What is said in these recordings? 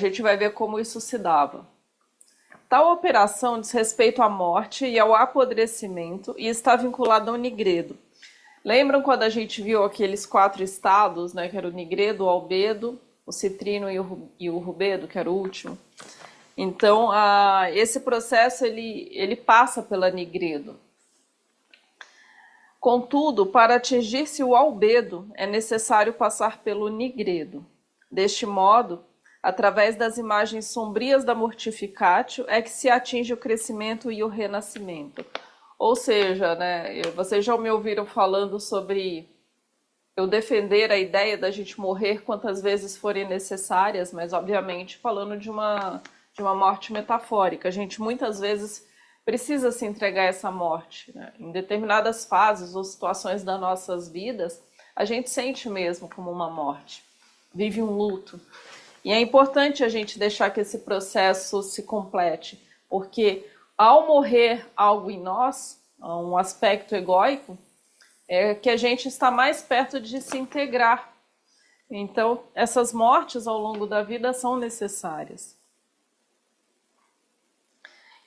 A gente vai ver como isso se dava. Tal operação diz respeito à morte e ao apodrecimento e está vinculada ao nigredo. Lembram quando a gente viu aqueles 4 estados, né, que era o nigredo, o albedo, o citrino e o rubedo, que era o último? Então, esse processo ele passa pela nigredo. Contudo, para atingir-se o albedo, é necessário passar pelo nigredo. Deste modo, através das imagens sombrias da mortificatio, é que se atinge o crescimento e o renascimento. Ou seja, né, vocês já me ouviram falando sobre eu defender a ideia da gente morrer quantas vezes forem necessárias, mas obviamente falando de uma morte metafórica. A gente muitas vezes precisa se entregar a essa morte, né? Em determinadas fases ou situações das nossas vidas, a gente sente mesmo como uma morte, vive um luto. E é importante a gente deixar que esse processo se complete, porque ao morrer algo em nós, um aspecto egóico, é que a gente está mais perto de se integrar. Então, essas mortes ao longo da vida são necessárias.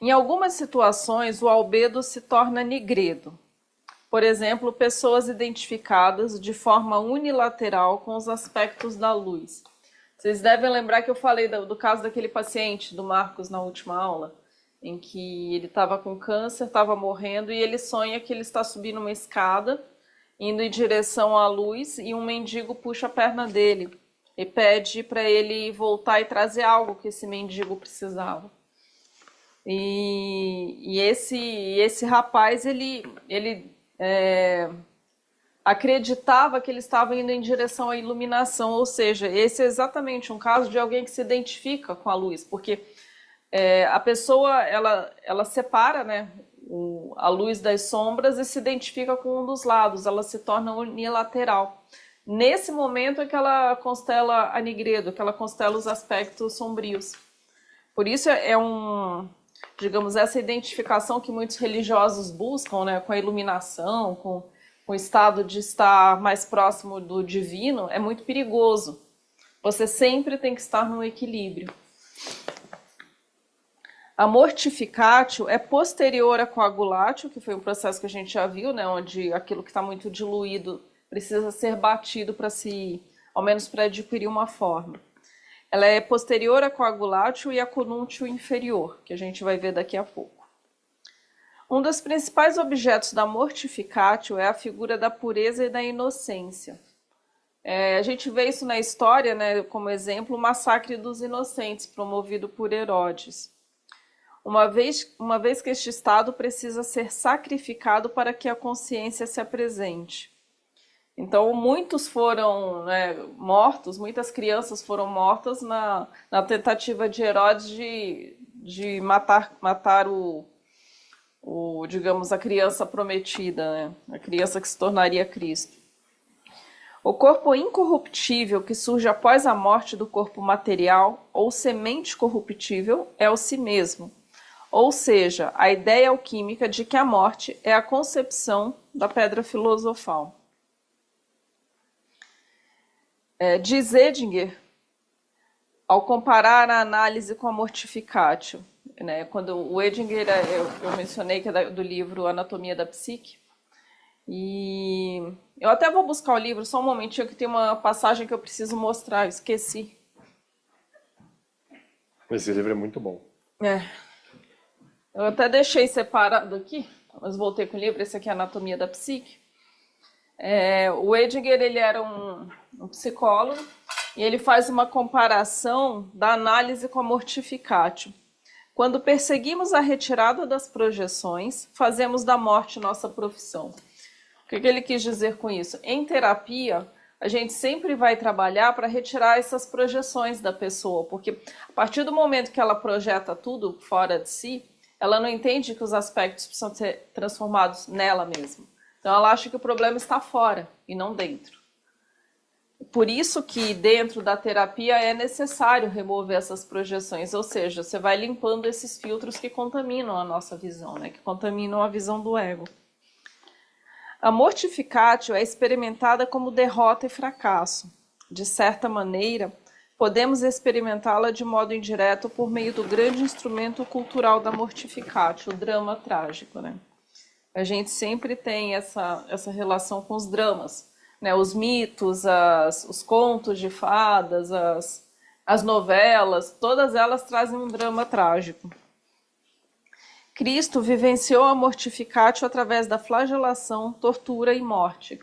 Em algumas situações, o albedo se torna nigredo. Por exemplo, pessoas identificadas de forma unilateral com os aspectos da luz. Vocês devem lembrar que eu falei do caso daquele paciente do Marcos na última aula, em que ele estava com câncer, estava morrendo, e ele sonha que ele está subindo uma escada, indo em direção à luz, e um mendigo puxa a perna dele e pede para ele voltar e trazer algo que esse mendigo precisava. E esse rapaz, ele acreditava que ele estava indo em direção à iluminação, ou seja, esse é exatamente um caso de alguém que se identifica com a luz, porque a pessoa, ela separa, né, a luz das sombras e se identifica com um dos lados, ela se torna unilateral. Nesse momento é que ela constela a nigredo, que ela constela os aspectos sombrios. Por isso digamos, essa identificação que muitos religiosos buscam, né, com a iluminação, com o estado de estar mais próximo do divino, é muito perigoso. Você sempre tem que estar no equilíbrio. A mortificatio é posterior à coagulatio, que foi um processo que a gente já viu, né, onde aquilo que está muito diluído precisa ser batido para ao menos para adquirir uma forma. Ela é posterior à coagulatio e à conúntio inferior, que a gente vai ver daqui a pouco. Um dos principais objetos da mortificatio é a figura da pureza e da inocência. A gente vê isso na história, né, como exemplo, o massacre dos inocentes, promovido por Herodes. Uma vez que este estado precisa ser sacrificado para que a consciência se apresente. Então, muitos foram, né, mortos, muitas crianças foram mortas na tentativa de Herodes de matar digamos, a criança prometida, né, a criança que se tornaria Cristo. O corpo incorruptível que surge após a morte do corpo material, ou semente corruptível, é o si mesmo. Ou seja, a ideia alquímica de que a morte é a concepção da pedra filosofal. Diz Edinger, ao comparar a análise com a mortificatio, né, quando o Edinger, eu mencionei que é do livro Anatomia da Psique, e eu até vou buscar o livro, só um momentinho que tem uma passagem que eu preciso mostrar, eu esqueci. Esse livro é muito bom. Eu até deixei separado aqui, mas voltei com o livro, esse aqui é Anatomia da Psique. O Edinger, ele era um psicólogo e ele faz uma comparação da análise com a mortificatio. Quando perseguimos a retirada das projeções, fazemos da morte nossa profissão. O que ele quis dizer com isso? Em terapia, a gente sempre vai trabalhar para retirar essas projeções da pessoa, porque a partir do momento que ela projeta tudo fora de si, ela não entende que os aspectos precisam ser transformados nela mesma. Então ela acha que o problema está fora e não dentro. Por isso que dentro da terapia é necessário remover essas projeções, ou seja, você vai limpando esses filtros que contaminam a nossa visão, né? Que contaminam a visão do ego. A mortificatio é experimentada como derrota e fracasso. De certa maneira, podemos experimentá-la de modo indireto por meio do grande instrumento cultural da mortificatio, o drama trágico, né? A gente sempre tem essa relação com os dramas, né? Os mitos, os contos de fadas, as novelas, todas elas trazem um drama trágico. Cristo vivenciou a mortificatio através da flagelação, tortura e morte,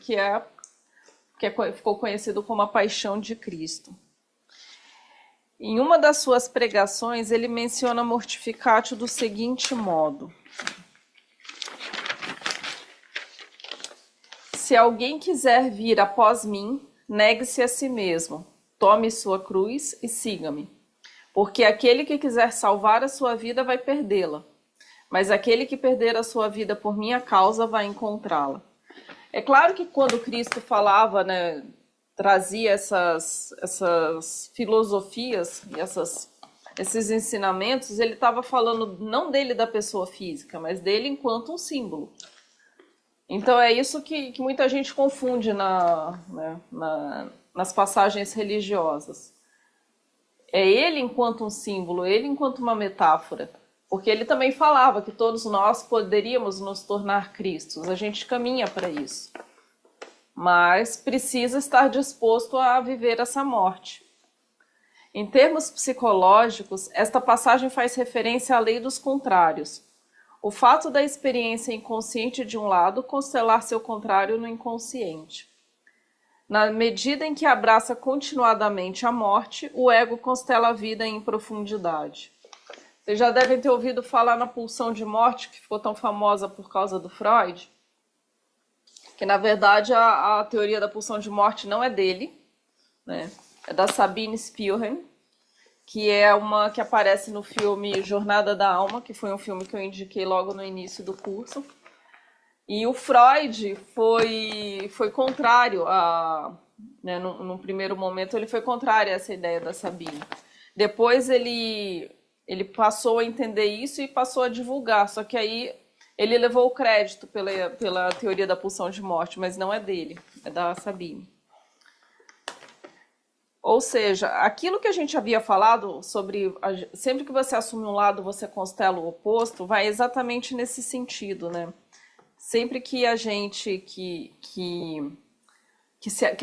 ficou conhecido como a Paixão de Cristo. Em uma das suas pregações, ele menciona a mortificatio do seguinte modo: se alguém quiser vir após mim, negue-se a si mesmo, tome sua cruz e siga-me. Porque aquele que quiser salvar a sua vida vai perdê-la, mas aquele que perder a sua vida por minha causa vai encontrá-la. É claro que quando Cristo falava, né, trazia essas filosofias e esses ensinamentos, ele estava falando não dele da pessoa física, mas dele enquanto um símbolo. Então é isso que muita gente confunde nas passagens religiosas. É ele enquanto um símbolo, ele enquanto uma metáfora. Porque ele também falava que todos nós poderíamos nos tornar Cristos. A gente caminha para isso. Mas precisa estar disposto a viver essa morte. Em termos psicológicos, esta passagem faz referência à lei dos contrários. O fato da experiência inconsciente de um lado constelar seu contrário no inconsciente. Na medida em que abraça continuadamente a morte, o ego constela a vida em profundidade. Vocês já devem ter ouvido falar na pulsão de morte, que ficou tão famosa por causa do Freud, que na verdade a teoria da pulsão de morte não é dele, né? É da Sabine Spielrein, que é uma que aparece no filme Jornada da Alma, que foi um filme que eu indiquei logo no início do curso. E o Freud foi contrário a... Né, no primeiro momento ele foi contrário a essa ideia da Sabine. Depois ele passou a entender isso e passou a divulgar, só que aí ele levou o crédito pela teoria da pulsão de morte, mas não é dele, é da Sabine. Ou seja, aquilo que a gente havia falado sobre sempre que você assume um lado, você constela o oposto, vai exatamente nesse sentido, né? Sempre que a gente que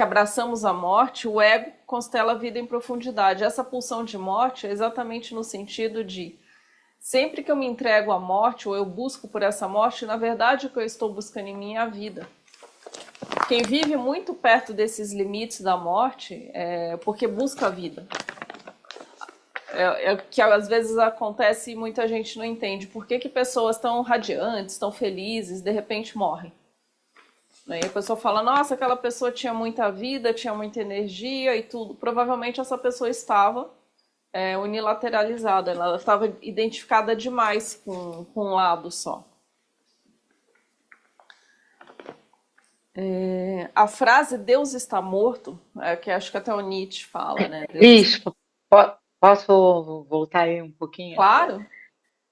abraçamos a morte, o ego constela a vida em profundidade. Essa pulsão de morte é exatamente no sentido de sempre que eu me entrego à morte ou eu busco por essa morte, na verdade o que eu estou buscando em mim é a vida. Quem vive muito perto desses limites da morte é porque busca a vida. É que às vezes acontece e muita gente não entende. Por que pessoas tão radiantes, tão felizes, de repente morrem? E a pessoa fala, nossa, aquela pessoa tinha muita vida, tinha muita energia e tudo. Provavelmente essa pessoa estava unilateralizada, ela estava identificada demais com um lado só. A frase Deus está morto, que acho que até o Nietzsche fala, né? Isso, posso voltar aí um pouquinho? Claro.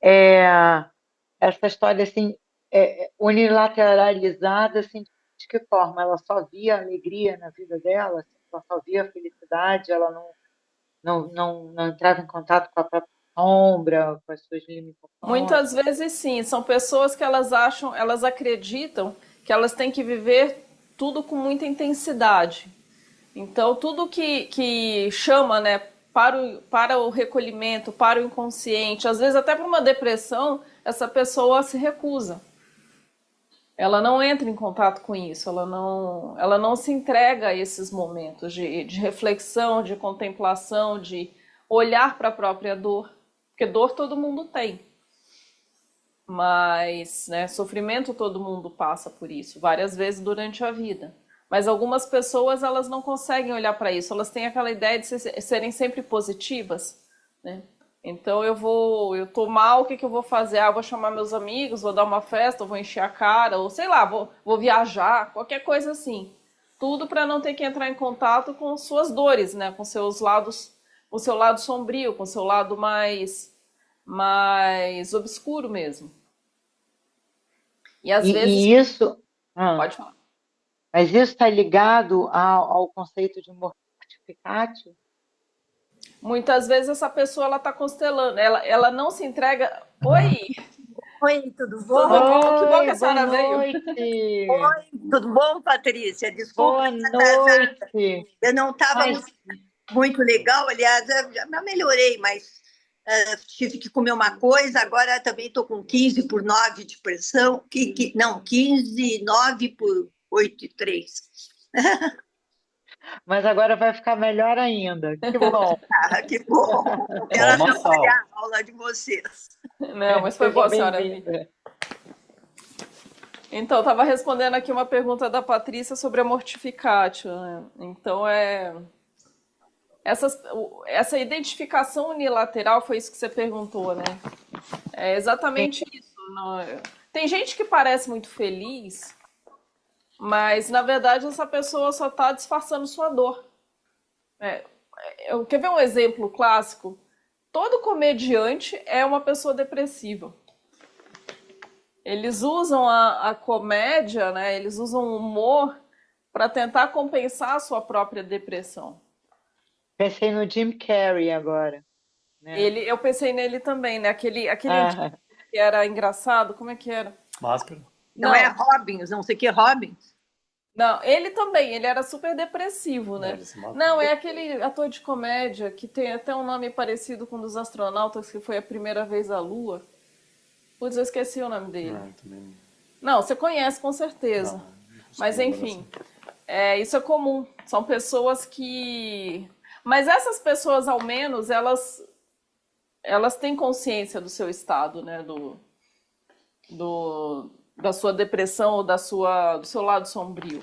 Essa história assim, unilateralizada, assim, de que forma? Ela só via alegria na vida dela, assim, ela só via felicidade, ela não entrava em contato com a própria sombra, com as suas limitações. Muitas vezes sim, são pessoas que elas acreditam que elas têm que viver tudo com muita intensidade. Então, tudo que chama, né, para o recolhimento, para o inconsciente, às vezes até para uma depressão, essa pessoa se recusa. Ela não entra em contato com isso, ela não se entrega a esses momentos de reflexão, de contemplação, de olhar para a própria dor, porque dor todo mundo tem. Mas, né, sofrimento todo mundo passa por isso, várias vezes durante a vida. Mas algumas pessoas, elas não conseguem olhar para isso, elas têm aquela ideia de serem sempre positivas, né? Então eu tô mal, o que eu vou fazer? Eu vou chamar meus amigos, vou dar uma festa, vou encher a cara, ou sei lá, vou viajar, qualquer coisa assim. Tudo para não ter que entrar em contato com suas dores, né? Com seus lados, com o seu lado sombrio, com o seu lado mais obscuro mesmo. E às vezes... E isso, Pode falar. mas isso está ligado ao conceito de mortificatio? Muitas vezes essa pessoa ela está constelando, ela não se entrega. Oi, Oi, tudo tudo bom? bom? Que bom que Oi, a boa senhora veio. noite. Oi, tudo bom, Patrícia? Desculpa Boa estar atrasada. noite. Eu não estava Mas, muito legal, aliás, eu já melhorei, mas tive que comer uma coisa, agora também estou com 15/9 de pressão, não, 15/9/8/3. mas agora vai ficar melhor ainda. Que bom. Ah, que bom! Quero Toma atrapalhar sal. a aula de vocês. Não, mas foi Seja boa a senhora vir. bem-vinda. Então, estava respondendo aqui uma pergunta da Patrícia sobre a mortificatio, né? Então, essa identificação unilateral foi isso que você perguntou, né? É exatamente isso. Tem gente que parece muito feliz, mas na verdade essa pessoa só está disfarçando sua dor. Quer ver um exemplo clássico? Todo comediante é uma pessoa depressiva. Eles usam a comédia, né? Eles usam o humor para tentar compensar a sua própria depressão. Pensei no Jim Carrey agora, né? Eu pensei nele também, né? Aquele Ah, que era engraçado, como é que era? Máscara. Não é Robbins, não sei o que Robbins? Não, ele também, ele era super depressivo, né? Ele se matou. Não, é aquele ator de comédia que tem até um nome parecido com um dos astronautas que foi a primeira vez à Lua. Putz, eu esqueci o nome dele. Não, também Não, você conhece com certeza. não. Mas enfim, isso é comum. São pessoas que. Mas essas pessoas, ao menos, elas têm consciência do seu estado, né? Da sua depressão ou do seu lado sombrio.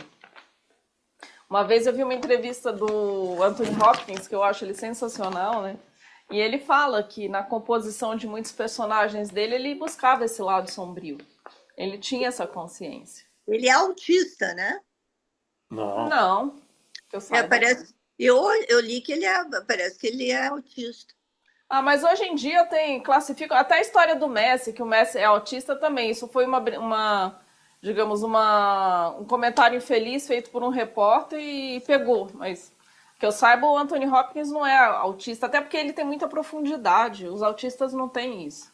Uma vez eu vi uma entrevista do Anthony Hopkins, que eu acho ele sensacional, né? E ele fala que na composição de muitos personagens dele, ele buscava esse lado sombrio. Ele tinha essa consciência. Ele é autista, né? Não. Não, que eu saiba. Eu li que parece que ele é autista. Ah, mas hoje em dia classificam até a história do Messi, que o Messi é autista também. Isso foi digamos, um comentário infeliz feito por um repórter e pegou. Mas que eu saiba, o Anthony Hopkins não é autista, até porque ele tem muita profundidade. Os autistas não têm isso.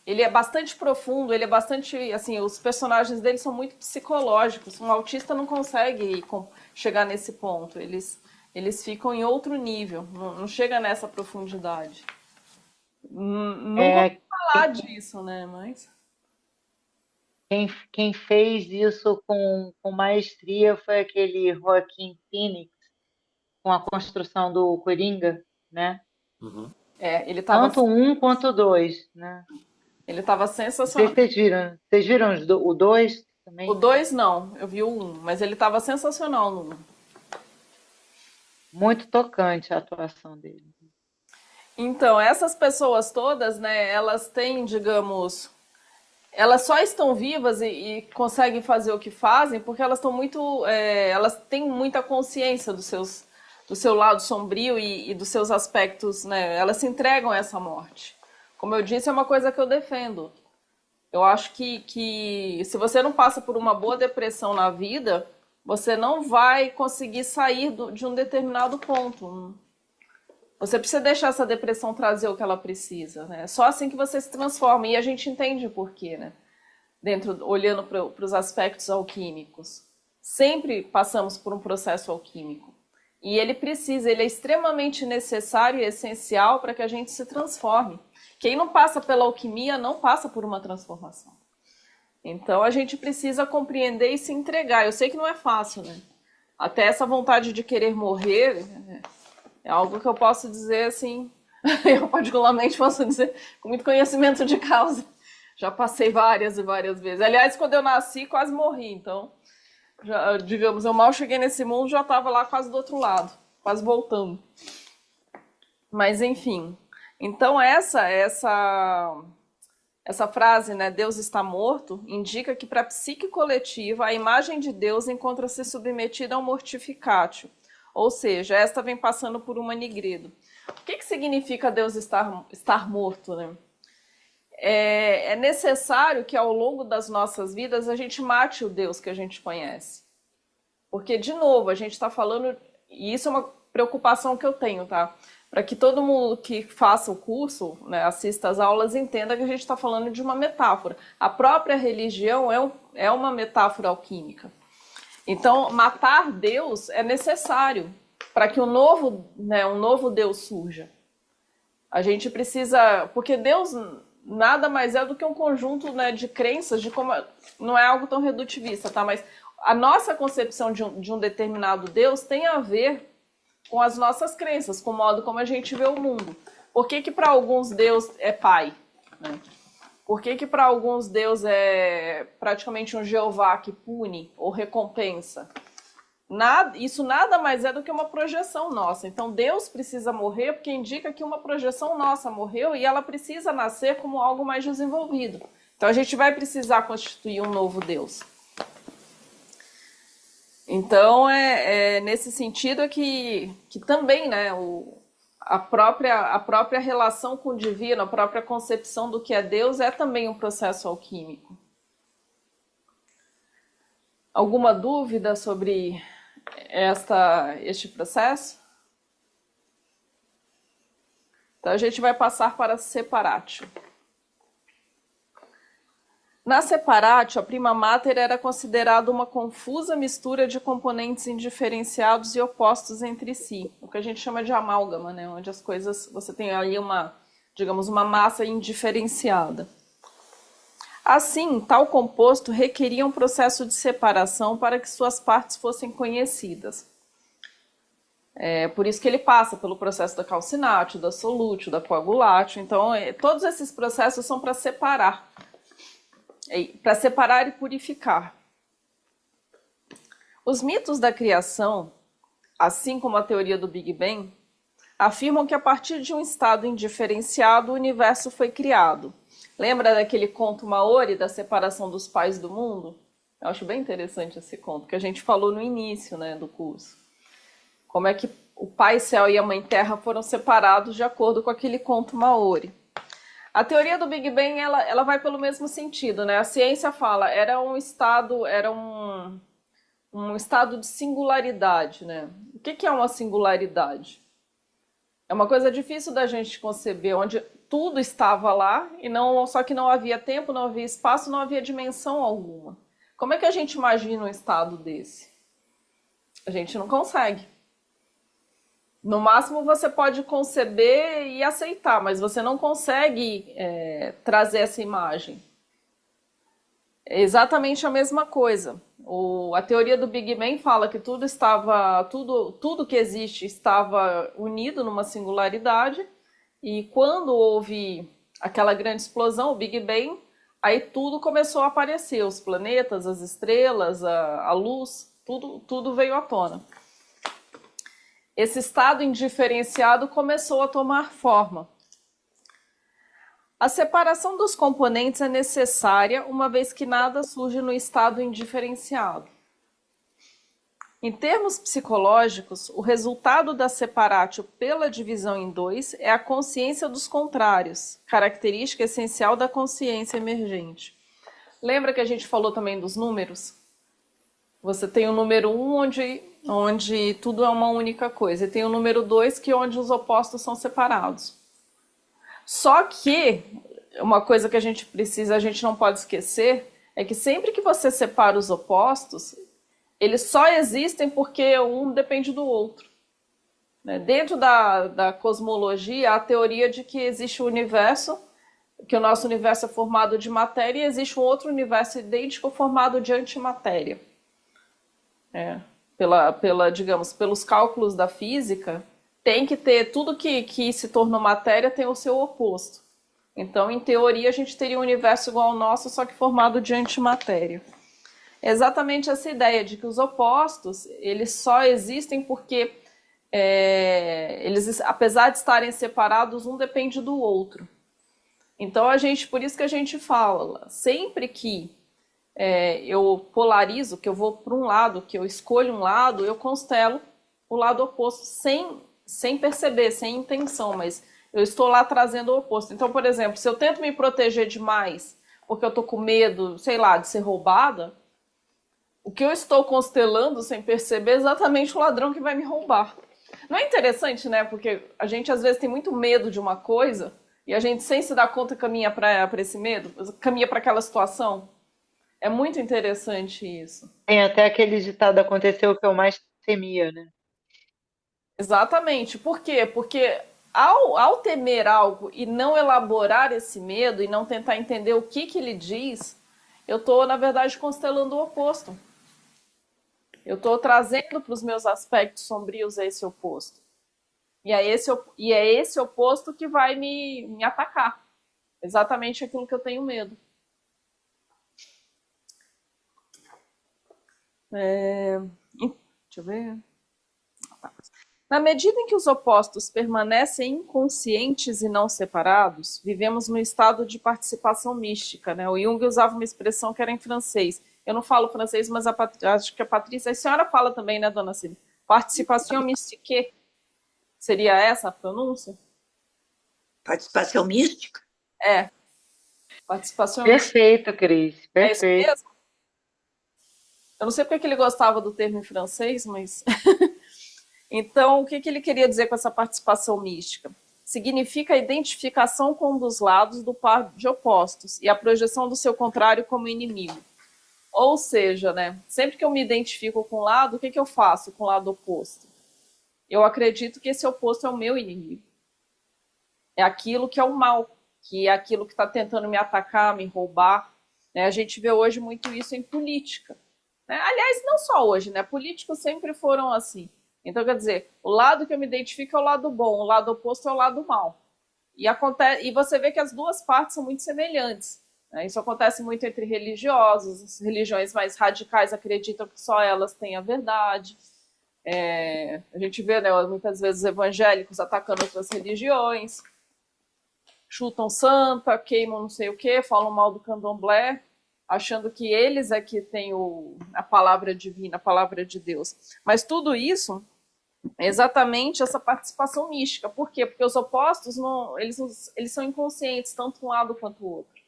Ele é bastante profundo, ele é bastante, assim, os personagens dele são muito psicológicos. Um autista não consegue chegar nesse ponto. Eles ficam em outro nível, não chega nessa profundidade. Nunca vou falar disso, né? Mas quem fez isso com maestria foi aquele Joaquin Phoenix, com a construção do Coringa, né? Uhum. ele estava Tanto um quanto o dois, né? ele tava Não sei sensacional. se vocês viram. Vocês viram o dois também? O 2 não, eu vi o 1, mas ele estava sensacional no 1. Muito tocante a atuação dele. Então, essas pessoas todas, né, elas têm, digamos, elas só estão vivas e conseguem fazer o que fazem porque elas estão elas têm muita consciência do seu lado sombrio e dos seus aspectos, né? Elas se entregam a essa morte. Como eu disse, é uma coisa que eu defendo. Eu acho que se você não passa por uma boa depressão na vida, você não vai conseguir sair de um determinado ponto. Você precisa deixar essa depressão trazer o que ela precisa, né? É só assim que você se transforma. E a gente entende o porquê, né? Olhando para os aspectos alquímicos. Sempre passamos por um processo alquímico. E ele é extremamente necessário e essencial para que a gente se transforme. Quem não passa pela alquimia não passa por uma transformação. Então a gente precisa compreender e se entregar. Eu sei que não é fácil, né? Até essa vontade de querer morrer é algo que eu posso dizer assim, eu particularmente posso dizer com muito conhecimento de causa. Já passei várias e várias vezes. Aliás, quando eu nasci, quase morri. Então, digamos, eu mal cheguei nesse mundo, já estava lá quase do outro lado, quase voltando. Mas, enfim. Então, essa frase, né, Deus está morto, indica que para a psique coletiva, a imagem de Deus encontra-se submetida ao mortificatio. Ou seja, esta vem passando por uma nigredo. O que significa Deus estar morto, né? É necessário que ao longo das nossas vidas a gente mate o Deus que a gente conhece. Porque, de novo, a gente está falando e isso é uma preocupação que eu tenho, tá? Para que todo mundo que faça o curso, né, assista às aulas, entenda que a gente está falando de uma metáfora. A própria religião é uma metáfora alquímica. Então, matar Deus é necessário para que um novo Deus surja. A gente precisa... Porque Deus nada mais é do que um conjunto, né, de crenças, de como... Não é algo tão redutivista, tá? Mas a nossa concepção de um determinado Deus tem a ver com as nossas crenças, com o modo como a gente vê o mundo. Por que para alguns Deus é pai? Né? Por que para alguns Deus é praticamente um Jeová que pune ou recompensa? Isso nada mais é do que uma projeção nossa. Então Deus precisa morrer porque indica que uma projeção nossa morreu e ela precisa nascer como algo mais desenvolvido. Então a gente vai precisar constituir um novo Deus. Então é nesse sentido que também, né, a própria relação com o divino, a própria concepção do que é Deus é também um processo alquímico. Alguma dúvida sobre este processo? Então a gente vai passar para a separatio. Na separatio, a prima mater era considerada uma confusa mistura de componentes indiferenciados e opostos entre si, o que a gente chama de amálgama, né? Onde as coisas, você tem ali uma massa indiferenciada. Assim, tal composto requeria um processo de separação para que suas partes fossem conhecidas. Por isso que ele passa pelo processo da calcinatio, da solútio, da coagulatio. Então, todos esses processos são para separar e purificar. Os mitos da criação, assim como a teoria do Big Bang, afirmam que a partir de um estado indiferenciado o universo foi criado. Lembra daquele conto Maori da separação dos pais do mundo? Eu acho bem interessante esse conto, que a gente falou no início, né, do curso. Como é que o Pai Céu e a Mãe Terra foram separados de acordo com aquele conto Maori. A teoria do Big Bang, ela vai pelo mesmo sentido, né? A ciência fala, era um estado de singularidade, né? O que é uma singularidade? É uma coisa difícil da gente conceber, onde tudo estava lá, só que não havia tempo, não havia espaço, não havia dimensão alguma. Como é que a gente imagina um estado desse? A gente não consegue. No máximo você pode conceber e aceitar, mas você não consegue trazer essa imagem. É exatamente a mesma coisa. A teoria do Big Bang fala que tudo que existe estava unido numa singularidade, e quando houve aquela grande explosão, o Big Bang, aí tudo começou a aparecer, os planetas, as estrelas, a luz, tudo veio à tona. Esse estado indiferenciado começou a tomar forma. A separação dos componentes é necessária, uma vez que nada surge no estado indiferenciado. Em termos psicológicos, o resultado da separatio pela divisão em dois é a consciência dos contrários, característica essencial da consciência emergente. Lembra que a gente falou também dos números? Você tem o número 1, onde tudo é uma única coisa, e tem o número 2, que é onde os opostos são separados. Só que uma coisa que a gente não pode esquecer, é que sempre que você separa os opostos, eles só existem porque um depende do outro. Dentro da cosmologia, há a teoria de que existe o universo, que o nosso universo é formado de matéria, e existe um outro universo idêntico formado de antimatéria. Pelos cálculos da física, tem que ter tudo que se tornou matéria tem o seu oposto. Então, em teoria, a gente teria um universo igual ao nosso, só que formado de antimatéria. É exatamente essa ideia de que os opostos, eles só existem porque, eles, apesar de estarem separados, um depende do outro. Então, por isso que a gente fala, sempre que eu polarizo, que eu vou para um lado, que eu escolho um lado, eu constelo o lado oposto sem perceber, sem intenção, mas eu estou lá trazendo o oposto. Então, por exemplo, se eu tento me proteger demais porque eu estou com medo, sei lá, de ser roubada, O que eu estou constelando sem perceber é exatamente o ladrão que vai me roubar. Não é interessante, né? Porque a gente às vezes tem muito medo de uma coisa e a gente, sem se dar conta, caminha para esse medo, caminha para aquela situação. É muito interessante isso. Tem até aquele ditado, aconteceu o que eu mais temia, né? Exatamente. Por quê? Porque ao temer algo e não elaborar esse medo e não tentar entender o que ele diz, eu estou, na verdade, constelando o oposto. Eu estou trazendo para os meus aspectos sombrios esse oposto. E é esse oposto que vai me atacar. Exatamente aquilo que eu tenho medo. Deixa eu ver. Na medida em que os opostos permanecem inconscientes e não separados, vivemos no estado de participação mística, né? O Jung usava uma expressão que era em francês. Eu não falo francês, mas acho que a Patrícia, a senhora fala também, né, dona Cida? Participação mystique. Seria essa a pronúncia? Participação mística? É. Participação mística. Perfeito, Cris. É isso Perfeito. mesmo? Eu não sei porque que ele gostava do termo em francês, mas... Então, o que ele queria dizer com essa participação mística? Significa a identificação com um dos lados do par de opostos e a projeção do seu contrário como inimigo. Ou seja, né, sempre que eu me identifico com um lado, o que eu faço com o lado oposto? Eu acredito que esse oposto é o meu inimigo. É aquilo que é o mal, que é aquilo que está tentando me atacar, me roubar. Né? A gente vê hoje muito isso em política. Né? Aliás, não só hoje, né? Políticos sempre foram assim. Então, quer dizer, o lado que eu me identifico é o lado bom, o lado oposto é o lado mal. E você vê que as duas partes são muito semelhantes. Né? Isso acontece muito entre religiosos, as religiões mais radicais acreditam que só elas têm a verdade. A gente vê, né, muitas vezes evangélicos atacando outras religiões, chutam santa, queimam não sei o que, falam mal do candomblé, achando que eles é que têm a palavra divina, a palavra de Deus. Mas tudo isso é exatamente essa participação mística. Por quê? Porque os opostos eles são inconscientes, tanto um lado quanto o outro.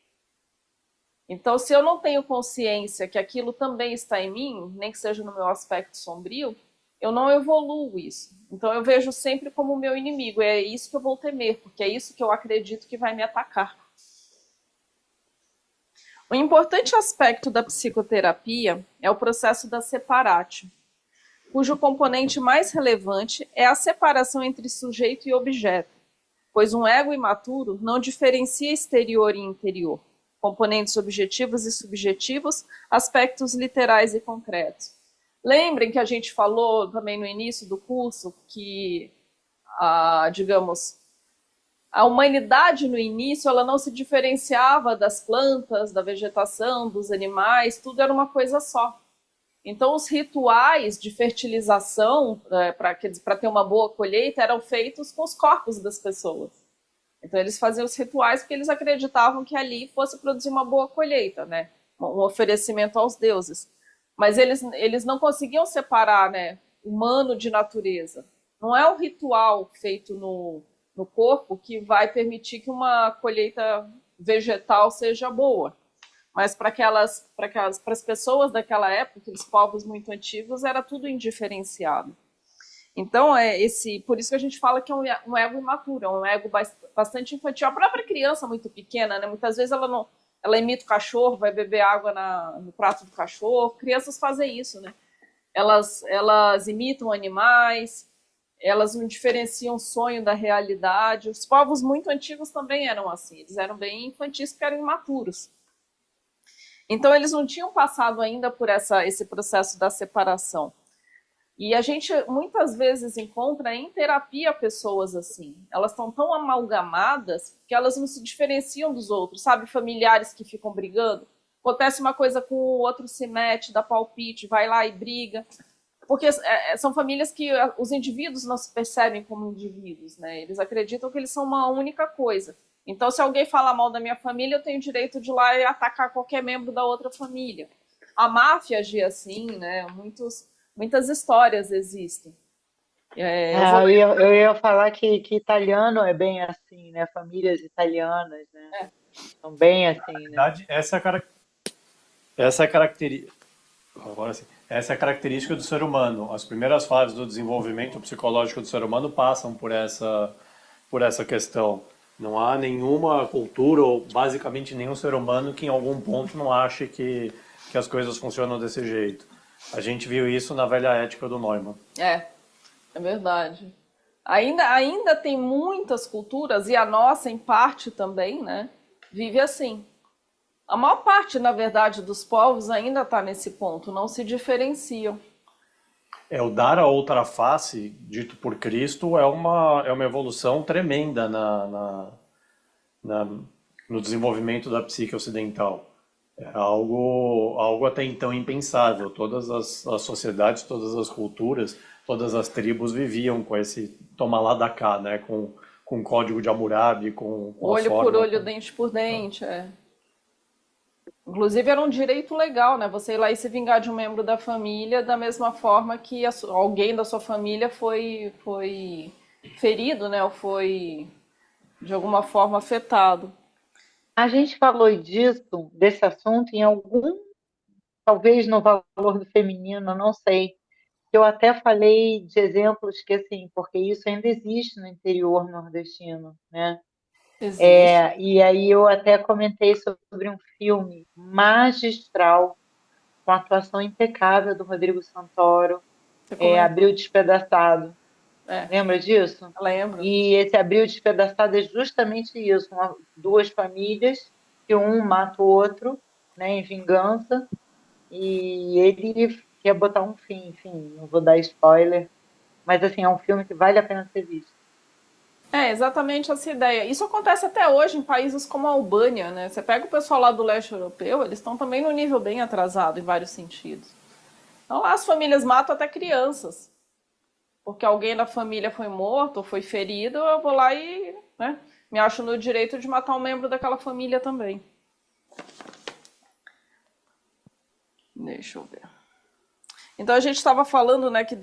Então, se eu não tenho consciência que aquilo também está em mim, nem que seja no meu aspecto sombrio, eu não evoluo isso. Então, eu vejo sempre como o meu inimigo. É isso que eu vou temer, porque é isso que eu acredito que vai me atacar. Um importante aspecto da psicoterapia é o processo da separatio, cujo componente mais relevante é a separação entre sujeito e objeto, pois um ego imaturo não diferencia exterior e interior, componentes objetivos e subjetivos, aspectos literais e concretos. Lembrem que a gente falou também no início do curso que, digamos, a humanidade no início ela não se diferenciava das plantas, da vegetação, dos animais, tudo era uma coisa só. Então, os rituais de fertilização para ter uma boa colheita eram feitos com os corpos das pessoas. Então, eles faziam os rituais porque eles acreditavam que ali fosse produzir uma boa colheita, né? Um oferecimento aos deuses. Mas eles não conseguiam separar, né, humano de natureza. Não é o ritual feito no corpo que vai permitir que uma colheita vegetal seja boa. Mas para as pessoas daquela época, aqueles povos muito antigos, era tudo indiferenciado. Então, por isso que a gente fala que é um ego imaturo, é um ego bastante infantil. A própria criança muito pequena, né, muitas vezes ela imita o cachorro, vai beber água no prato do cachorro. Crianças fazem isso, né? Elas imitam animais, elas não diferenciam o sonho da realidade. Os povos muito antigos também eram assim, eles eram bem infantis porque eram imaturos. Então, eles não tinham passado ainda por esse processo da separação. E a gente muitas vezes encontra em terapia pessoas assim. Elas estão tão amalgamadas que elas não se diferenciam dos outros, sabe? Familiares que ficam brigando. Acontece uma coisa com o outro, se mete, dá palpite, vai lá e briga. Porque são famílias que os indivíduos não se percebem como indivíduos, né? Eles acreditam que eles são uma única coisa. Então, se alguém fala mal da minha família, eu tenho o direito de ir lá e atacar qualquer membro da outra família. A máfia agia assim, né? Muitas histórias existem. Eu ia falar que italiano é bem assim, né? Famílias italianas, né? São bem assim, Na né? verdade, essa é a característica. Agora sim. Essa é a característica do ser humano. As primeiras fases do desenvolvimento psicológico do ser humano passam por essa questão. Não há nenhuma cultura ou basicamente nenhum ser humano que em algum ponto não ache que as coisas funcionam desse jeito. A gente viu isso na velha ética do Neumann. É verdade. Ainda tem muitas culturas, e a nossa, em parte também, né, vive assim. A maior parte, na verdade, dos povos ainda está nesse ponto, não se diferenciam. O dar a outra face, dito por Cristo, é uma evolução tremenda na- no desenvolvimento da psique ocidental. É algo até então impensável. Todas as sociedades, todas as culturas, todas as tribos viviam com esse toma lá da cá, né? Com o código de Hammurabi, com a Olho por forma. olho, dente por dente, é. Inclusive era um direito legal, né? Você ir lá e se vingar de um membro da família da mesma forma que alguém da sua família foi ferido, né? Ou foi de alguma forma afetado. A gente falou disso, desse assunto, em algum, talvez no valor do feminino, não sei. Eu até falei de exemplos que, assim, porque isso ainda existe no interior nordestino, né? Existe. E aí eu até comentei sobre um filme magistral, com a atuação impecável do Rodrigo Santoro, Você comentou. Abril Despedaçado. É, Lembra disso? lembro. E esse Abril Despedaçado é justamente isso, duas famílias, que um mata o outro, né, em vingança, e ele quer botar um fim, enfim, não vou dar spoiler, mas assim, é um filme que vale a pena ser visto. É exatamente essa ideia. Isso acontece até hoje em países como a Albânia, né? Você pega o pessoal lá do leste europeu, eles estão também no nível bem atrasado em vários sentidos. Então lá as famílias matam até crianças. Porque alguém da família foi morto ou foi ferido, eu vou lá e, né, me acho no direito de matar um membro daquela família também. Deixa eu ver. Então a gente estava falando, né, que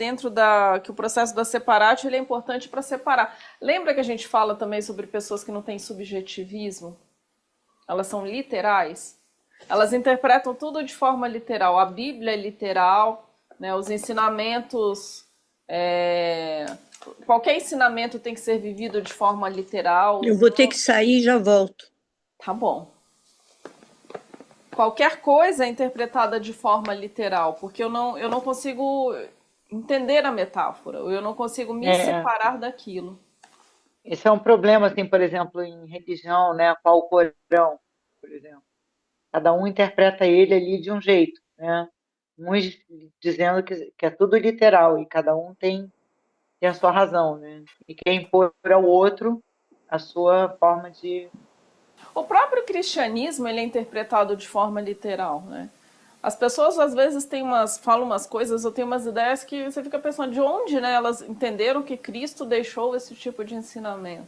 que o processo da separatio ele é importante para separar. Lembra que a gente fala também sobre pessoas que não têm subjetivismo? Elas são literais. Elas interpretam tudo de forma literal. A Bíblia é literal, né? Os ensinamentos, qualquer ensinamento tem que ser vivido de forma literal. Eu vou ter que sair e já volto. Tá bom. Qualquer coisa é interpretada de forma literal, porque eu não consigo entender a metáfora, eu não consigo me É, separar daquilo. esse é um problema, assim, por exemplo, em religião, né, qual o Corão, por exemplo. Cada um interpreta ele ali de um jeito, né? Uns dizendo que é tudo literal e cada um tem a sua razão, né? E quer impor ao outro a sua forma de. O próprio cristianismo ele é interpretado de forma literal, né? As pessoas às vezes falam umas coisas ou têm umas ideias que você fica pensando de onde, né, elas entenderam que Cristo deixou esse tipo de ensinamento.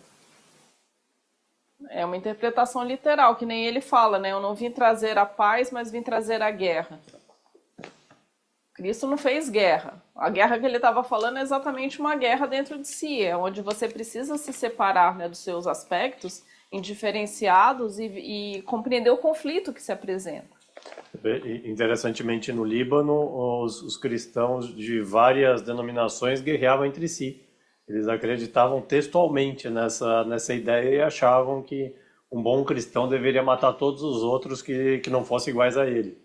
É uma interpretação literal, que nem ele fala, né? Eu não vim trazer a paz, mas vim trazer a guerra. Cristo não fez guerra. A guerra que ele estava falando é exatamente uma guerra dentro de si, é onde você precisa se separar, né, dos seus aspectos indiferenciados e compreender o conflito que se apresenta. Interessantemente, no Líbano, os cristãos de várias denominações guerreavam entre si. Eles acreditavam textualmente nessa ideia e achavam que um bom cristão deveria matar todos os outros que não fossem iguais a ele.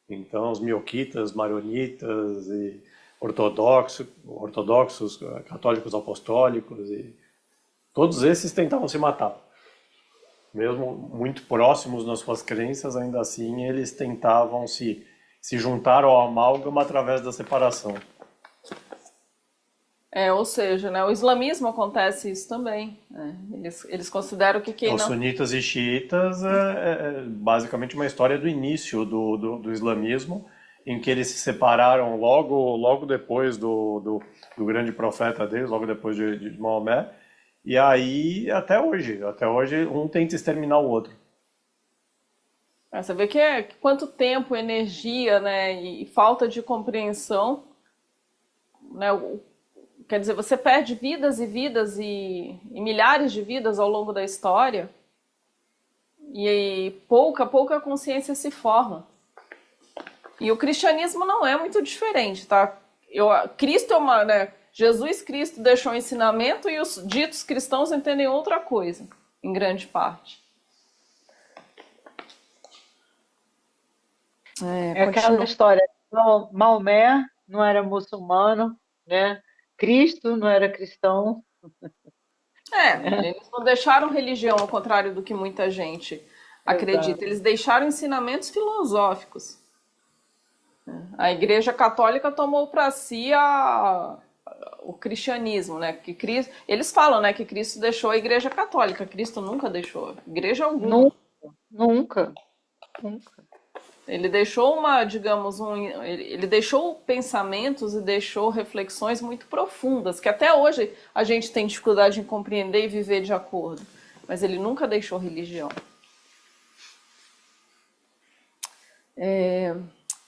Então, os mioquitas, maronitas, e ortodoxos, católicos apostólicos, e todos esses tentavam se matar. Mesmo muito próximos nas suas crenças, ainda assim eles tentavam se juntar ao amálgama através da separação. Ou seja, né, o islamismo acontece isso também, né? Eles consideram que quem Os não... sunitas e xiitas é basicamente uma história do início do islamismo, em que eles se separaram logo depois do grande profeta deles, logo depois de Maomé, e aí até hoje um tenta exterminar o outro. Você vê que quanto tempo, energia, né, e falta de compreensão, né, quer dizer, você perde vidas e vidas e milhares de vidas ao longo da história e pouca consciência se forma. E o cristianismo não é muito diferente, tá? Cristo é uma, né? Jesus Cristo deixou um ensinamento e os ditos cristãos entendem outra coisa, em grande parte. É aquela história, Maomé não era muçulmano, né? Cristo não era cristão. Eles não deixaram religião, ao contrário do que muita gente acredita. Exato. Eles deixaram ensinamentos filosóficos. A Igreja Católica tomou para si o cristianismo, né? Eles falam, né, que Cristo deixou a Igreja Católica. Cristo nunca deixou. Igreja alguma. Nunca. Ele deixou ele deixou pensamentos e deixou reflexões muito profundas, que até hoje a gente tem dificuldade em compreender e viver de acordo. Mas ele nunca deixou religião.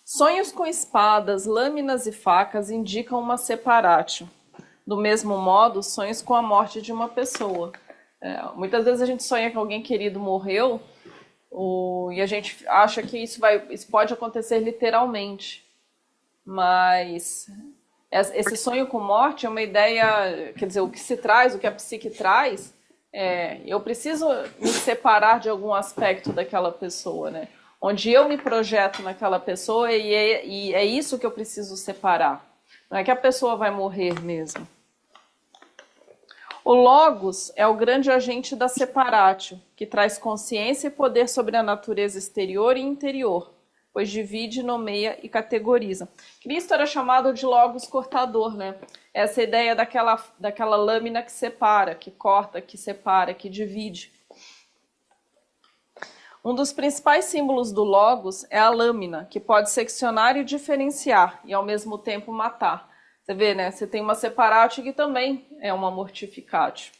Sonhos com espadas, lâminas e facas indicam uma separatio. Do mesmo modo, sonhos com a morte de uma pessoa. Muitas vezes a gente sonha que alguém querido morreu, e a gente acha que isso pode acontecer literalmente. Mas esse sonho com morte é uma ideia, quer dizer, o que se traz, o que a psique traz, eu preciso me separar de algum aspecto daquela pessoa, né? Onde eu me projeto naquela pessoa e é isso que eu preciso separar. Não é que a pessoa vai morrer mesmo. O Logos é o grande agente da separatio, que traz consciência e poder sobre a natureza exterior e interior, pois divide, nomeia e categoriza. Cristo era chamado de Logos cortador, né? Essa ideia daquela lâmina que separa, que corta, que separa, que divide. Um dos principais símbolos do Logos é a lâmina, que pode seccionar e diferenciar, e ao mesmo tempo matar. Você vê, né? Você tem uma separatio que também é uma mortificatio.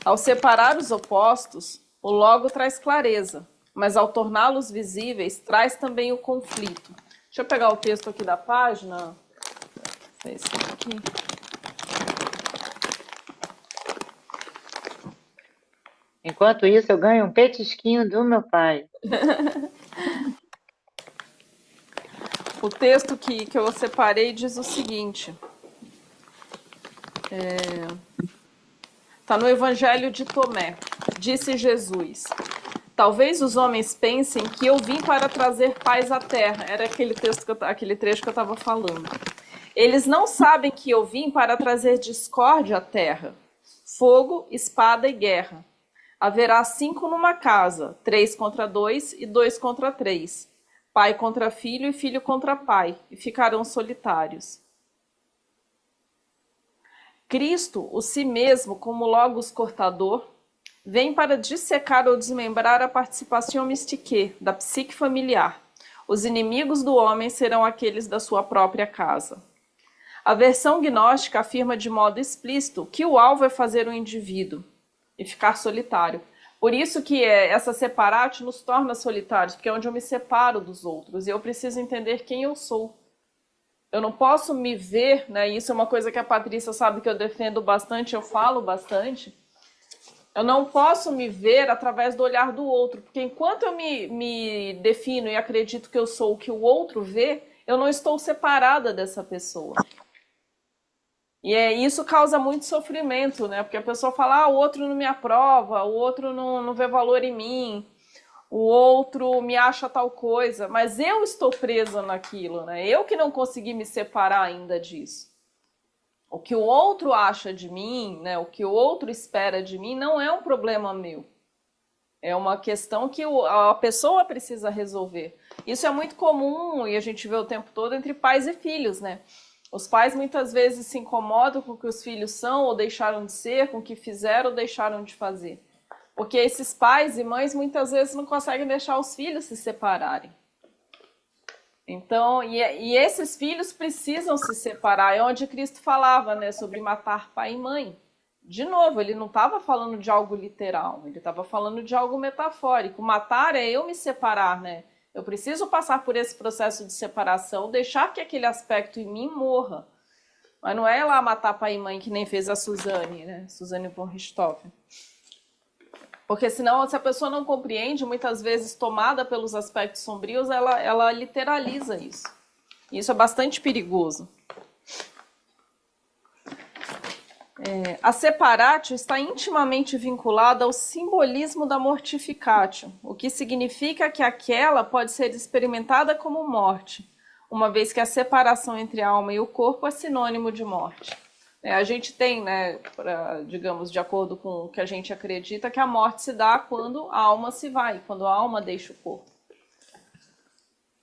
Ao separar os opostos, o logo traz clareza, mas ao torná-los visíveis, traz também o conflito. Deixa eu pegar o texto aqui da página. Esse aqui. Enquanto isso, eu ganho um petisquinho do meu pai. O texto que eu separei diz o seguinte. Está no Evangelho de Tomé. Disse Jesus: talvez os homens pensem que eu vim para trazer paz à terra. Era aquele trecho que eu estava falando. Eles não sabem que eu vim para trazer discórdia à terra, fogo, espada e guerra. Haverá 5 numa casa, 3 contra 2 e 2 contra 3. Pai contra filho e filho contra pai, e ficarão solitários. Cristo, o si mesmo como Logos cortador, vem para dissecar ou desmembrar a participação mystique da psique familiar. Os inimigos do homem serão aqueles da sua própria casa. A versão gnóstica afirma de modo explícito que o alvo é fazer o indivíduo e ficar solitário. Por isso que essa separatio nos torna solitários, porque é onde eu me separo dos outros, e eu preciso entender quem eu sou. Eu não posso me ver, né? Isso é uma coisa que a Patrícia sabe que eu defendo bastante, eu falo bastante. Eu não posso me ver através do olhar do outro, porque enquanto eu me defino e acredito que eu sou o que o outro vê, eu não estou separada dessa pessoa. E isso causa muito sofrimento, né? Porque a pessoa fala, o outro não me aprova, o outro não vê valor em mim, o outro me acha tal coisa, mas eu estou presa naquilo, né? Eu que não consegui me separar ainda disso. O que o outro acha de mim, né? O que o outro espera de mim não é um problema meu. É uma questão que a pessoa precisa resolver. Isso é muito comum e a gente vê o tempo todo entre pais e filhos, né? Os pais muitas vezes se incomodam com o que os filhos são ou deixaram de ser, com o que fizeram ou deixaram de fazer. Porque esses pais e mães muitas vezes não conseguem deixar os filhos se separarem. Então, e esses filhos precisam se separar. É onde Cristo falava, né, sobre matar pai e mãe. De novo, ele não estava falando de algo literal, ele estava falando de algo metafórico. Matar é eu me separar, né? Eu preciso passar por esse processo de separação, deixar que aquele aspecto em mim morra. Mas não é lá matar pai e mãe que nem fez a Suzane, né? Suzane von Richthofen. Porque senão, se a pessoa não compreende, muitas vezes tomada pelos aspectos sombrios, ela literaliza isso. Isso é bastante perigoso. A separatio está intimamente vinculada ao simbolismo da mortificatio, o que significa que aquela pode ser experimentada como morte, uma vez que a separação entre a alma e o corpo é sinônimo de morte. A gente tem, né, digamos, de acordo com o que a gente acredita, que a morte se dá quando a alma se vai, quando a alma deixa o corpo.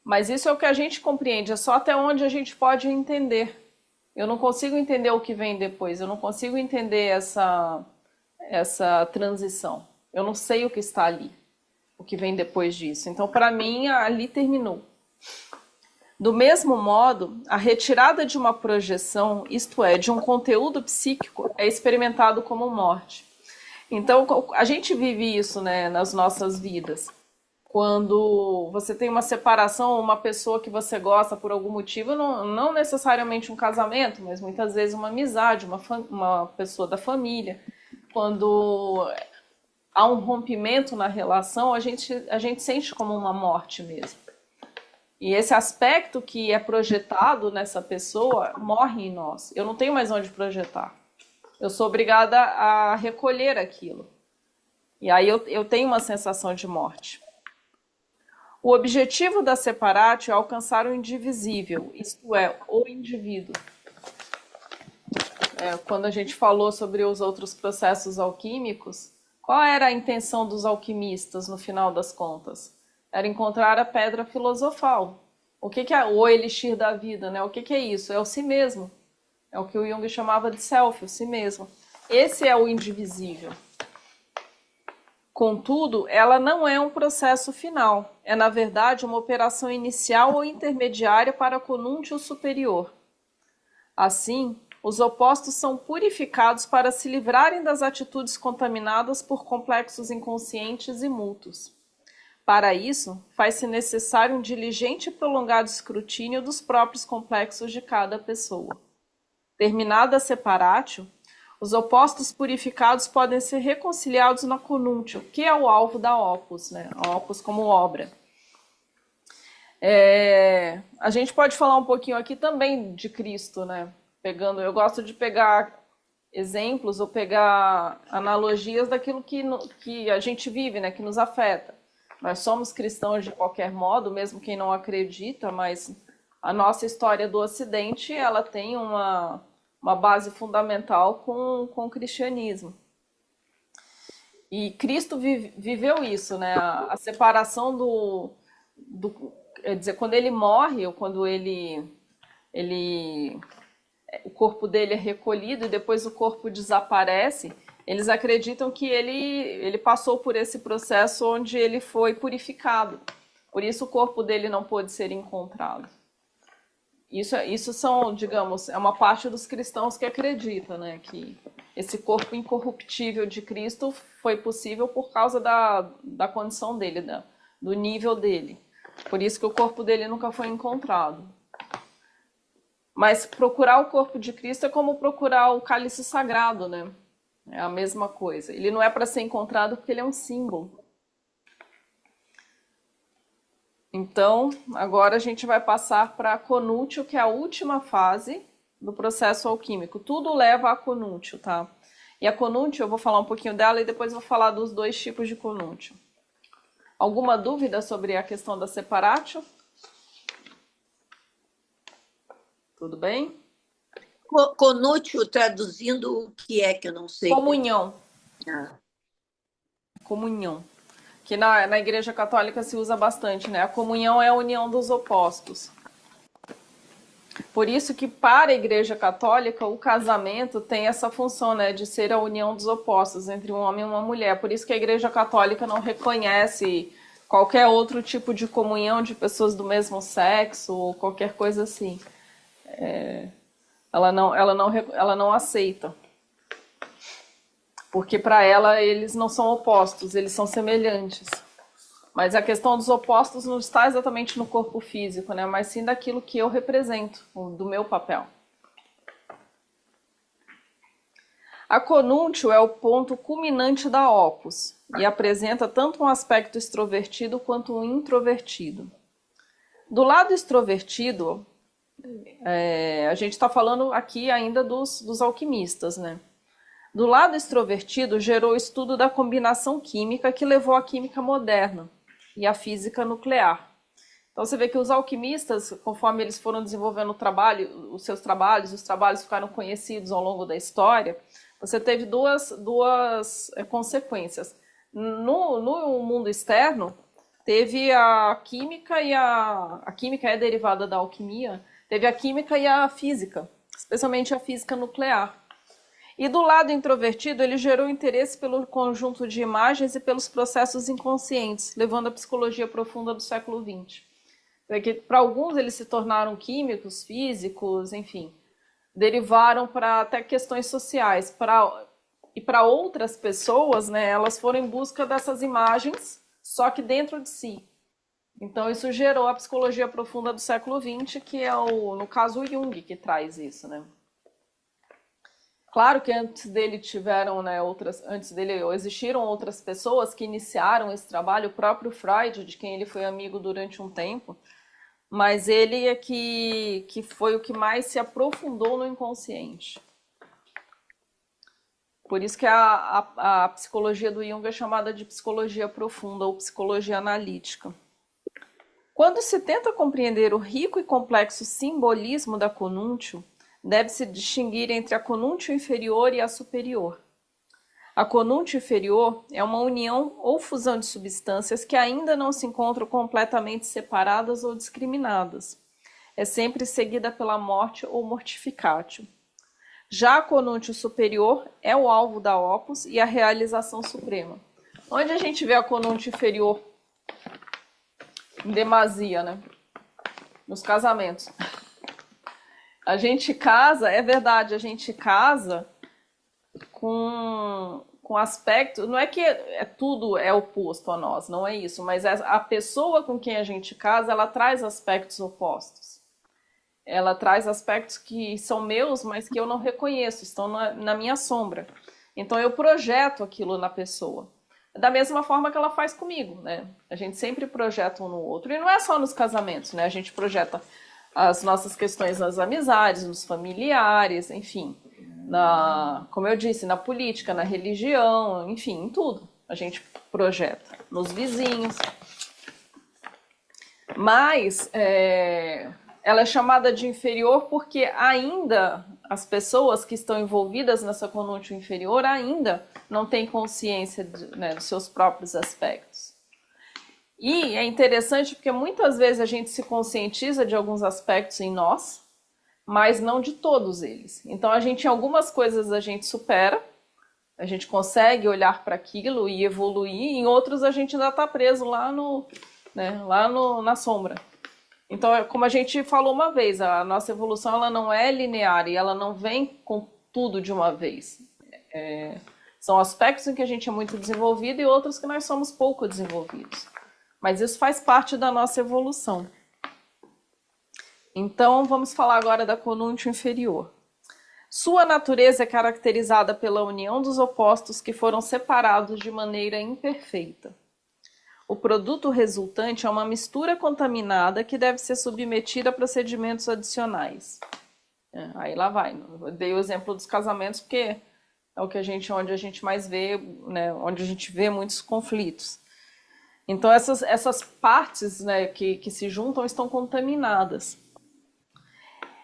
Mas isso é o que a gente compreende, é só até onde a gente pode entender. Eu não consigo entender o que vem depois, eu não consigo entender essa transição. Eu não sei o que está ali, o que vem depois disso. Então, para mim, ali terminou. Do mesmo modo, a retirada de uma projeção, isto é, de um conteúdo psíquico, é experimentado como morte. Então, a gente vive isso, né, nas nossas vidas. Quando você tem uma separação, uma pessoa que você gosta por algum motivo, não necessariamente um casamento, mas muitas vezes uma amizade, uma pessoa da família. Quando há um rompimento na relação, a gente sente como uma morte mesmo. E esse aspecto que é projetado nessa pessoa morre em nós. Eu não tenho mais onde projetar. Eu sou obrigada a recolher aquilo. E aí eu tenho uma sensação de morte. O objetivo da separatio é alcançar o indivisível, isto é, o indivíduo. Quando a gente falou sobre os outros processos alquímicos, qual era a intenção dos alquimistas no final das contas? Era encontrar a pedra filosofal. O que é o elixir da vida, né? O que é isso? É o si mesmo. É o que o Jung chamava de self, o si mesmo. Esse é o indivisível. Contudo, ela não é um processo final. É, na verdade, uma operação inicial ou intermediária para o conúntio superior. Assim, os opostos são purificados para se livrarem das atitudes contaminadas por complexos inconscientes e mútuos. Para isso, faz-se necessário um diligente e prolongado escrutínio dos próprios complexos de cada pessoa. Terminada a separatio, os opostos purificados podem ser reconciliados na conúntio, que é o alvo da opus, né? A opus como obra. A gente pode falar um pouquinho aqui também de Cristo, né? Eu gosto de pegar exemplos ou pegar analogias daquilo que a gente vive, né? Que nos afeta. Nós somos cristãos de qualquer modo, mesmo quem não acredita, mas a nossa história do Ocidente, ela tem uma base fundamental com o cristianismo. E Cristo viveu isso, né? A separação quer dizer, quando ele morre, ou quando o corpo dele é recolhido e depois o corpo desaparece, eles acreditam que ele passou por esse processo onde ele foi purificado. Por isso o corpo dele não pôde ser encontrado. Isso são, digamos, é uma parte dos cristãos que acredita, né, que esse corpo incorruptível de Cristo foi possível por causa da condição dele, do nível dele. Por isso que o corpo dele nunca foi encontrado. Mas procurar o corpo de Cristo é como procurar o cálice sagrado, né? É a mesma coisa. Ele não é para ser encontrado porque ele é um símbolo. Então, agora a gente vai passar para a conúntio, que é a última fase do processo alquímico. Tudo leva a conúntio, tá? E a conúntio, eu vou falar um pouquinho dela e depois vou falar dos dois tipos de conúntio. Alguma dúvida sobre a questão da separatio? Tudo bem? Conútil, traduzindo, o que é que eu não sei? Comunhão. Comunhão. Que na Igreja Católica se usa bastante, né? A comunhão é a união dos opostos. Por isso que para a Igreja Católica o casamento tem essa função, né, de ser a união dos opostos entre um homem e uma mulher. Por isso que a Igreja Católica não reconhece qualquer outro tipo de comunhão de pessoas do mesmo sexo ou qualquer coisa assim. Ela não aceita. Porque para ela eles não são opostos, eles são semelhantes. Mas a questão dos opostos não está exatamente no corpo físico, né? Mas sim daquilo que eu represento, do meu papel. A conúntio é o ponto culminante da opus e apresenta tanto um aspecto extrovertido quanto um introvertido. Do lado extrovertido, a gente está falando aqui ainda dos alquimistas, né? Do lado extrovertido, gerou o estudo da combinação química que levou à química moderna e à física nuclear. Então você vê que os alquimistas, conforme eles foram desenvolvendo o trabalho, os seus trabalhos, os trabalhos ficaram conhecidos ao longo da história, você teve duas consequências. No mundo externo, teve a química e a química é derivada da alquimia, teve a química e a física, especialmente a física nuclear. E do lado introvertido, ele gerou interesse pelo conjunto de imagens e pelos processos inconscientes, levando à psicologia profunda do século XX. Para alguns, eles se tornaram químicos, físicos, enfim, derivaram para até questões sociais. E para outras pessoas, né, elas foram em busca dessas imagens, só que dentro de si. Então, isso gerou a psicologia profunda do século XX, que é, no caso, o Jung que traz isso, né? Claro que antes dele existiram outras pessoas que iniciaram esse trabalho, o próprio Freud, de quem ele foi amigo durante um tempo, mas ele é que foi o que mais se aprofundou no inconsciente. Por isso que a psicologia do Jung é chamada de psicologia profunda ou psicologia analítica. Quando se tenta compreender o rico e complexo simbolismo da conúntio, deve-se distinguir entre a conúntio inferior e a superior. A conúntio inferior é uma união ou fusão de substâncias que ainda não se encontram completamente separadas ou discriminadas. É sempre seguida pela morte ou mortificatio. Já a conúntio superior é o alvo da opus e a realização suprema. Onde a gente vê a conúntio inferior em demasia, né? Nos casamentos. A gente casa, é verdade, a gente casa com aspecto, não é que tudo é oposto a nós, não é isso, mas a pessoa com quem a gente casa, ela traz aspectos opostos. Ela traz aspectos que são meus, mas que eu não reconheço, estão na minha sombra. Então eu projeto aquilo na pessoa. Da mesma forma que ela faz comigo, né? A gente sempre projeta um no outro, e não é só nos casamentos, né? A gente projeta as nossas questões nas amizades, nos familiares, enfim, como eu disse, na política, na religião, enfim, em tudo a gente projeta, nos vizinhos. Mas ela é chamada de inferior porque ainda as pessoas que estão envolvidas nessa conúntio inferior ainda não têm consciência dos seus próprios aspectos. E é interessante porque muitas vezes a gente se conscientiza de alguns aspectos em nós, mas não de todos eles. Então em algumas coisas a gente supera, a gente consegue olhar para aquilo e evoluir, e em outros a gente ainda está preso lá na sombra. Então, como a gente falou uma vez, a nossa evolução ela não é linear e ela não vem com tudo de uma vez. São aspectos em que a gente é muito desenvolvido e outros que nós somos pouco desenvolvidos. Mas isso faz parte da nossa evolução. Então, vamos falar agora da conúntio inferior. Sua natureza é caracterizada pela união dos opostos que foram separados de maneira imperfeita. O produto resultante é uma mistura contaminada que deve ser submetida a procedimentos adicionais. Aí lá vai. Eu dei o exemplo dos casamentos porque é onde a gente mais vê, né, onde a gente vê muitos conflitos. Então essas partes, né, que se juntam estão contaminadas.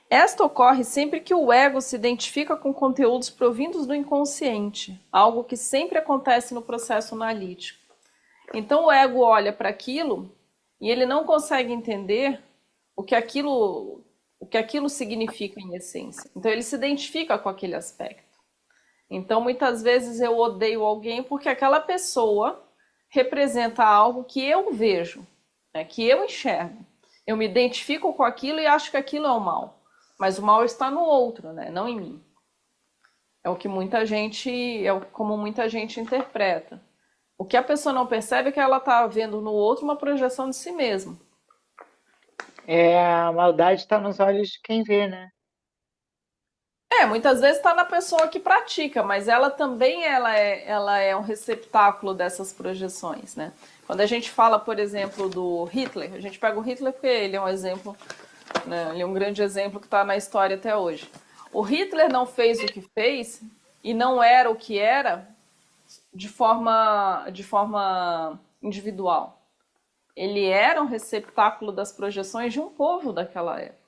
Esta ocorre sempre que o ego se identifica com conteúdos provindos do inconsciente, algo que sempre acontece no processo analítico. Então o ego olha para aquilo e ele não consegue entender o que aquilo significa em essência. Então ele se identifica com aquele aspecto. Então muitas vezes eu odeio alguém porque aquela pessoa representa algo que eu vejo, né, que eu enxergo. Eu me identifico com aquilo e acho que aquilo é o mal. Mas o mal está no outro, né, não em mim. É como muita gente interpreta. O que a pessoa não percebe é que ela está vendo no outro uma projeção de si mesma. A maldade está nos olhos de quem vê, né? Muitas vezes está na pessoa que pratica, mas ela também ela é um receptáculo dessas projeções, né? Quando a gente fala, por exemplo, do Hitler, a gente pega o Hitler porque ele é um exemplo, né? Ele é um grande exemplo que está na história até hoje. O Hitler não fez o que fez e não era o que era de forma individual. Ele era um receptáculo das projeções de um povo daquela época.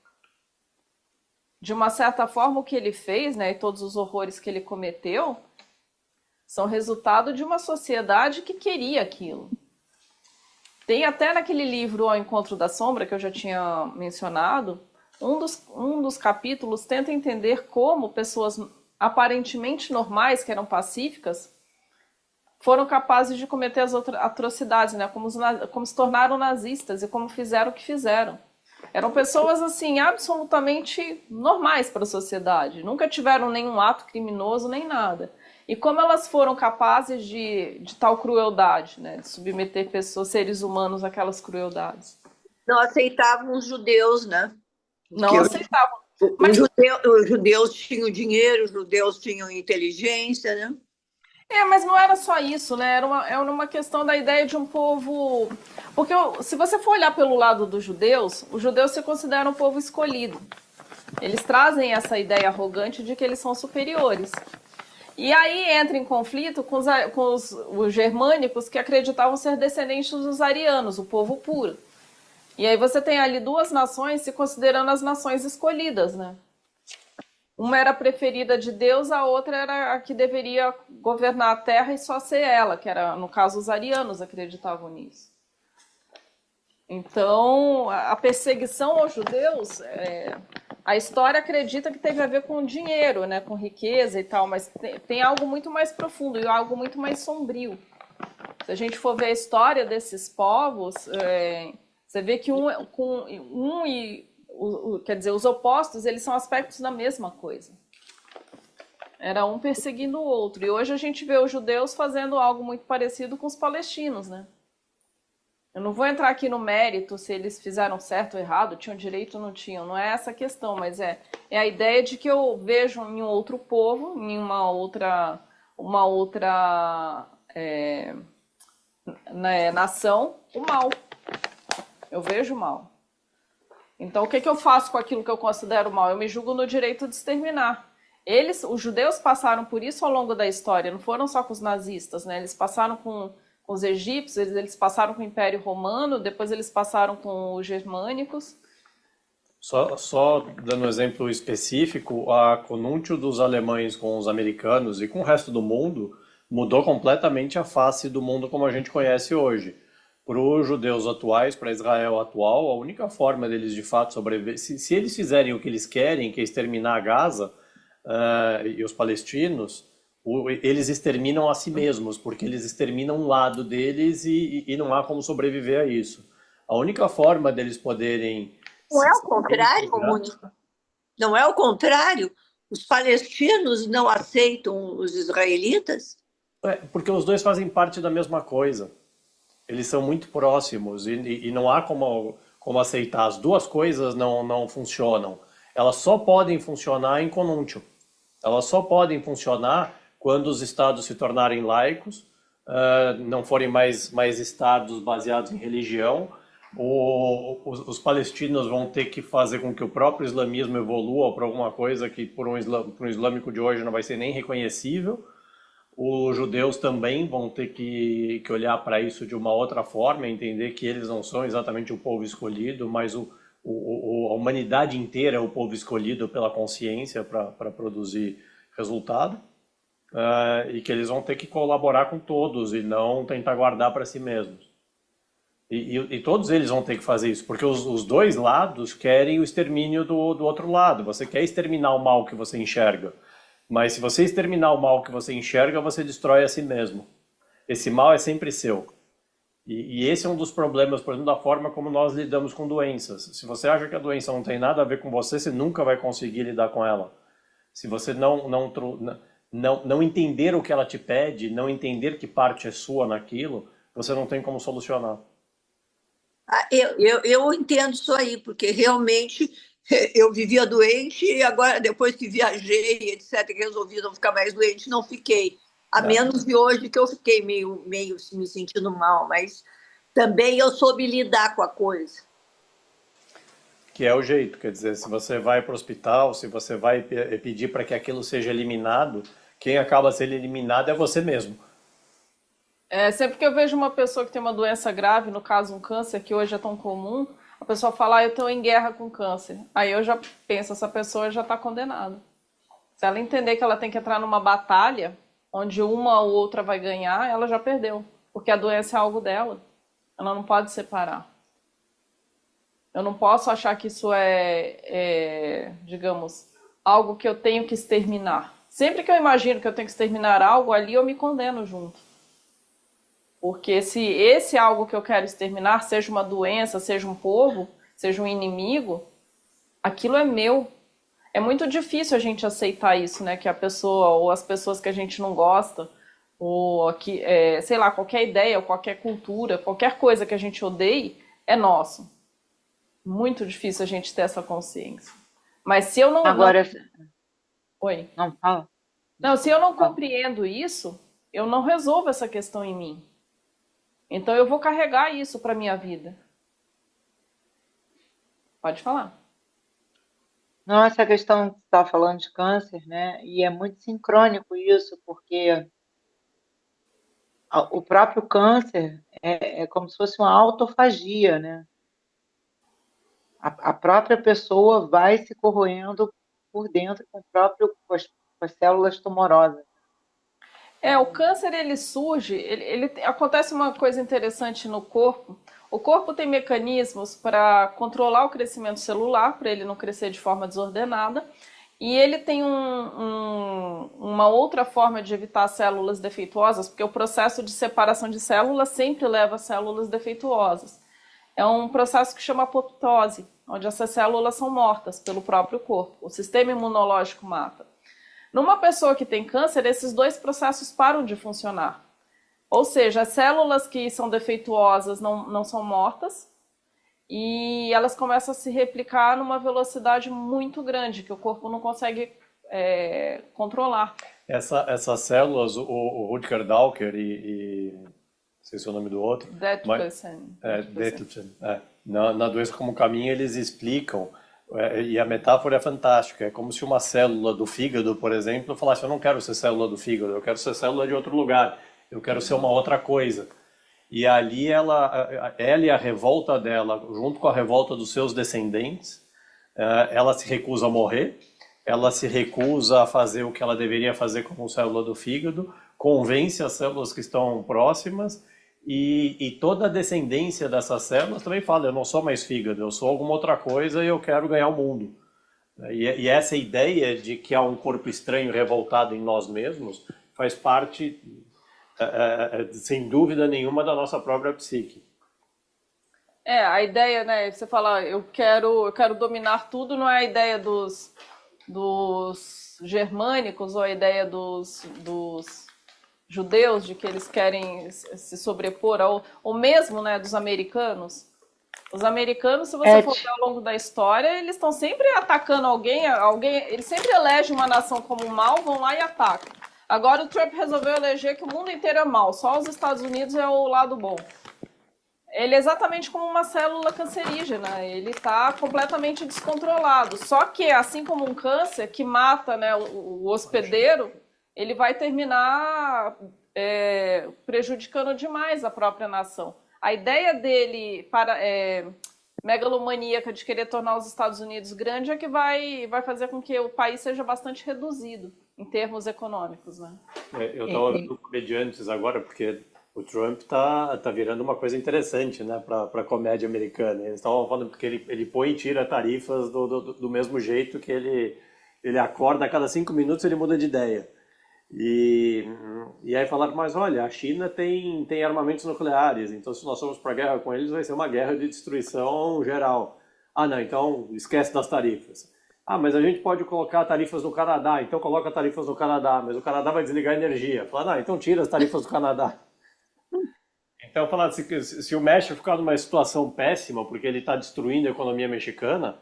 De uma certa forma, o que ele fez, né, e todos os horrores que ele cometeu, são resultado de uma sociedade que queria aquilo. Tem até naquele livro Ao Encontro da Sombra, que eu já tinha mencionado, um dos capítulos tenta entender como pessoas aparentemente normais, que eram pacíficas, foram capazes de cometer as atrocidades, né, como se tornaram nazistas e como fizeram o que fizeram. Eram pessoas, assim, absolutamente normais para a sociedade. Nunca tiveram nenhum ato criminoso, nem nada. E como elas foram capazes de tal crueldade, né? De submeter pessoas, seres humanos, àquelas crueldades. Não aceitavam os judeus, né? Não aceitavam. Mas os judeus tinham dinheiro, os judeus tinham inteligência, né? Mas não era só isso, né? Era uma questão da ideia de um povo... Porque se você for olhar pelo lado dos judeus, os judeus se consideram um povo escolhido. Eles trazem essa ideia arrogante de que eles são superiores. E aí entra em conflito com os germânicos que acreditavam ser descendentes dos arianos, o povo puro. E aí você tem ali duas nações se considerando as nações escolhidas, né? Uma era a preferida de Deus, a outra era a que deveria governar a terra e só ser ela, que era, no caso, os arianos acreditavam nisso. Então, a perseguição aos judeus, a história acredita que teve a ver com dinheiro, né, com riqueza e tal, mas tem algo muito mais profundo e algo muito mais sombrio. Se a gente for ver a história desses povos, você vê que quer dizer, os opostos, eles são aspectos da mesma coisa. Era um perseguindo o outro. E hoje a gente vê os judeus fazendo algo muito parecido com os palestinos, né? Eu não vou entrar aqui no mérito se eles fizeram certo ou errado, tinham direito ou não tinham, não é essa a questão, mas é a ideia de que eu vejo em um outro povo, em uma outra nação, o mal. Eu vejo o mal. Então, o que eu faço com aquilo que eu considero mal? Eu me julgo no direito de exterminar. Os judeus passaram por isso ao longo da história, não foram só com os nazistas, né? Eles passaram com os egípcios, eles passaram com o Império Romano, depois eles passaram com os germânicos. Só dando um exemplo específico, a conúntio dos alemães com os americanos e com o resto do mundo mudou completamente a face do mundo como a gente conhece hoje. Para os judeus atuais, para Israel atual, a única forma deles de fato sobreviver, se eles fizerem o que eles querem, que é exterminar a Gaza e os palestinos, eles exterminam a si mesmos, porque eles exterminam um lado deles e não há como sobreviver a isso. A única forma deles poderem... Não é o contrário, Mônica? Não é o contrário? Os palestinos não aceitam os israelitas? Porque os dois fazem parte da mesma coisa. Eles são muito próximos e não há como aceitar. As duas coisas não funcionam. Elas só podem funcionar em conúntio. Elas só podem funcionar quando os estados se tornarem laicos, não forem mais estados baseados em religião. Os palestinos vão ter que fazer com que o próprio islamismo evolua para alguma coisa que por um islâmico de hoje não vai ser nem reconhecível. Os judeus também vão ter que olhar para isso de uma outra forma, entender que eles não são exatamente o povo escolhido, mas a humanidade inteira é o povo escolhido pela consciência para produzir resultado, e que eles vão ter que colaborar com todos e não tentar guardar para si mesmos. E todos eles vão ter que fazer isso, porque os dois lados querem o extermínio do outro lado. Você quer exterminar o mal que você enxerga. Mas se você exterminar o mal que você enxerga, você destrói a si mesmo. Esse mal é sempre seu. E esse é um dos problemas, por exemplo, da forma como nós lidamos com doenças. Se você acha que a doença não tem nada a ver com você, você nunca vai conseguir lidar com ela. Se você não entender o que ela te pede, não entender que parte é sua naquilo, você não tem como solucionar. Eu entendo isso aí, porque realmente Eu vivia doente e agora, depois que viajei, etc., resolvi não ficar mais doente, não fiquei. A É, menos de hoje, que eu fiquei meio me sentindo mal, mas também eu soube lidar com a coisa. que é o jeito, quer dizer, se você vai para o hospital, se você vai pedir para que aquilo seja eliminado, quem acaba sendo eliminado é você mesmo. Sempre que eu vejo uma pessoa que tem uma doença grave, no caso um câncer, que hoje é tão comum, a pessoa fala, eu estou em guerra com câncer. Aí eu já penso, essa pessoa já está condenada. Se ela entender que ela tem que entrar numa batalha, onde uma ou outra vai ganhar, ela já perdeu. Porque a doença é algo dela. Ela não pode separar. Eu não posso achar que isso digamos, algo que eu tenho que exterminar. Sempre que eu imagino que eu tenho que exterminar algo, ali eu me condeno junto. Porque se esse algo que eu quero exterminar, seja uma doença, seja um povo, seja um inimigo, aquilo é meu. É muito difícil a gente aceitar isso, né? Que a pessoa, ou as pessoas que a gente não gosta, ou que, sei lá, qualquer ideia, ou qualquer cultura, qualquer coisa que a gente odeie, é nosso. Muito difícil a gente ter essa consciência. Mas se eu não... Agora, Oi. não fala. Não, se eu não Fala. compreendo isso, eu não resolvo essa questão em mim. Então eu vou carregar isso para minha vida. Pode falar. Não, essa questão que você está falando de câncer, né? E é muito sincrônico isso, porque o próprio câncer é como se fosse uma autofagia, né? A própria pessoa vai se corroendo por dentro com as células tumorosas. O câncer ele surge, acontece uma coisa interessante no corpo. O corpo tem mecanismos para controlar o crescimento celular, para ele não crescer de forma desordenada. E ele tem uma outra forma de evitar células defeituosas, porque o processo de separação de células sempre leva a células defeituosas. É um processo que chama apoptose, onde essas células são mortas pelo próprio corpo. O sistema imunológico mata. Numa pessoa que tem câncer, esses dois processos param de funcionar. Ou seja, as células que são defeituosas não são mortas e elas começam a se replicar numa velocidade muito grande, que o corpo não consegue controlar. Essas células, o Rutger Dawker não sei se é o nome do outro, Detlefsen, na Doença como Caminho eles explicam, e a metáfora é fantástica, é como se uma célula do fígado, por exemplo, falasse, eu não quero ser célula do fígado, eu quero ser célula de outro lugar, eu quero ser uma outra coisa. E ali ela e a revolta dela, junto com a revolta dos seus descendentes, ela se recusa a morrer, ela se recusa a fazer o que ela deveria fazer como célula do fígado, convence as células que estão próximas, e toda a descendência dessas células também fala, eu não sou mais fígado, eu sou alguma outra coisa e eu quero ganhar o mundo. E essa ideia de que há um corpo estranho revoltado em nós mesmos faz parte, sem dúvida nenhuma, da nossa própria psique. A ideia, né, você fala, eu quero dominar tudo, não é a ideia dos germânicos ou a ideia dos judeus, de que eles querem se sobrepor, ou mesmo, né, dos americanos. Os americanos, se você for ver ao longo da história, eles estão sempre atacando alguém, eles sempre elegem uma nação como mal, vão lá e atacam. Agora o Trump resolveu eleger que o mundo inteiro é mal, só os Estados Unidos é o lado bom. Ele é exatamente como uma célula cancerígena, ele está completamente descontrolado. Só que, assim como um câncer que mata, né, o hospedeiro, ele vai terminar prejudicando demais a própria nação. A ideia dele megalomaníaca de querer tornar os Estados Unidos grande é que vai fazer com que o país seja bastante reduzido em termos econômicos, né? Eu estava vendo comediantes agora, porque o Trump tá virando uma coisa interessante, né, para a comédia americana. Eles estavam falando porque ele põe e tira tarifas do mesmo jeito que ele acorda, a cada 5 minutos ele muda de ideia. E aí falaram, mas olha, a China tem armamentos nucleares, então se nós formos para guerra com eles vai ser uma guerra de destruição geral. Ah, não, então esquece das tarifas. Ah, mas a gente pode colocar tarifas no Canadá, então coloca tarifas no Canadá, mas o Canadá vai desligar a energia. Falaram, ah, então tira as tarifas do Canadá. Então, falando se o México ficar numa situação péssima, porque ele está destruindo a economia mexicana,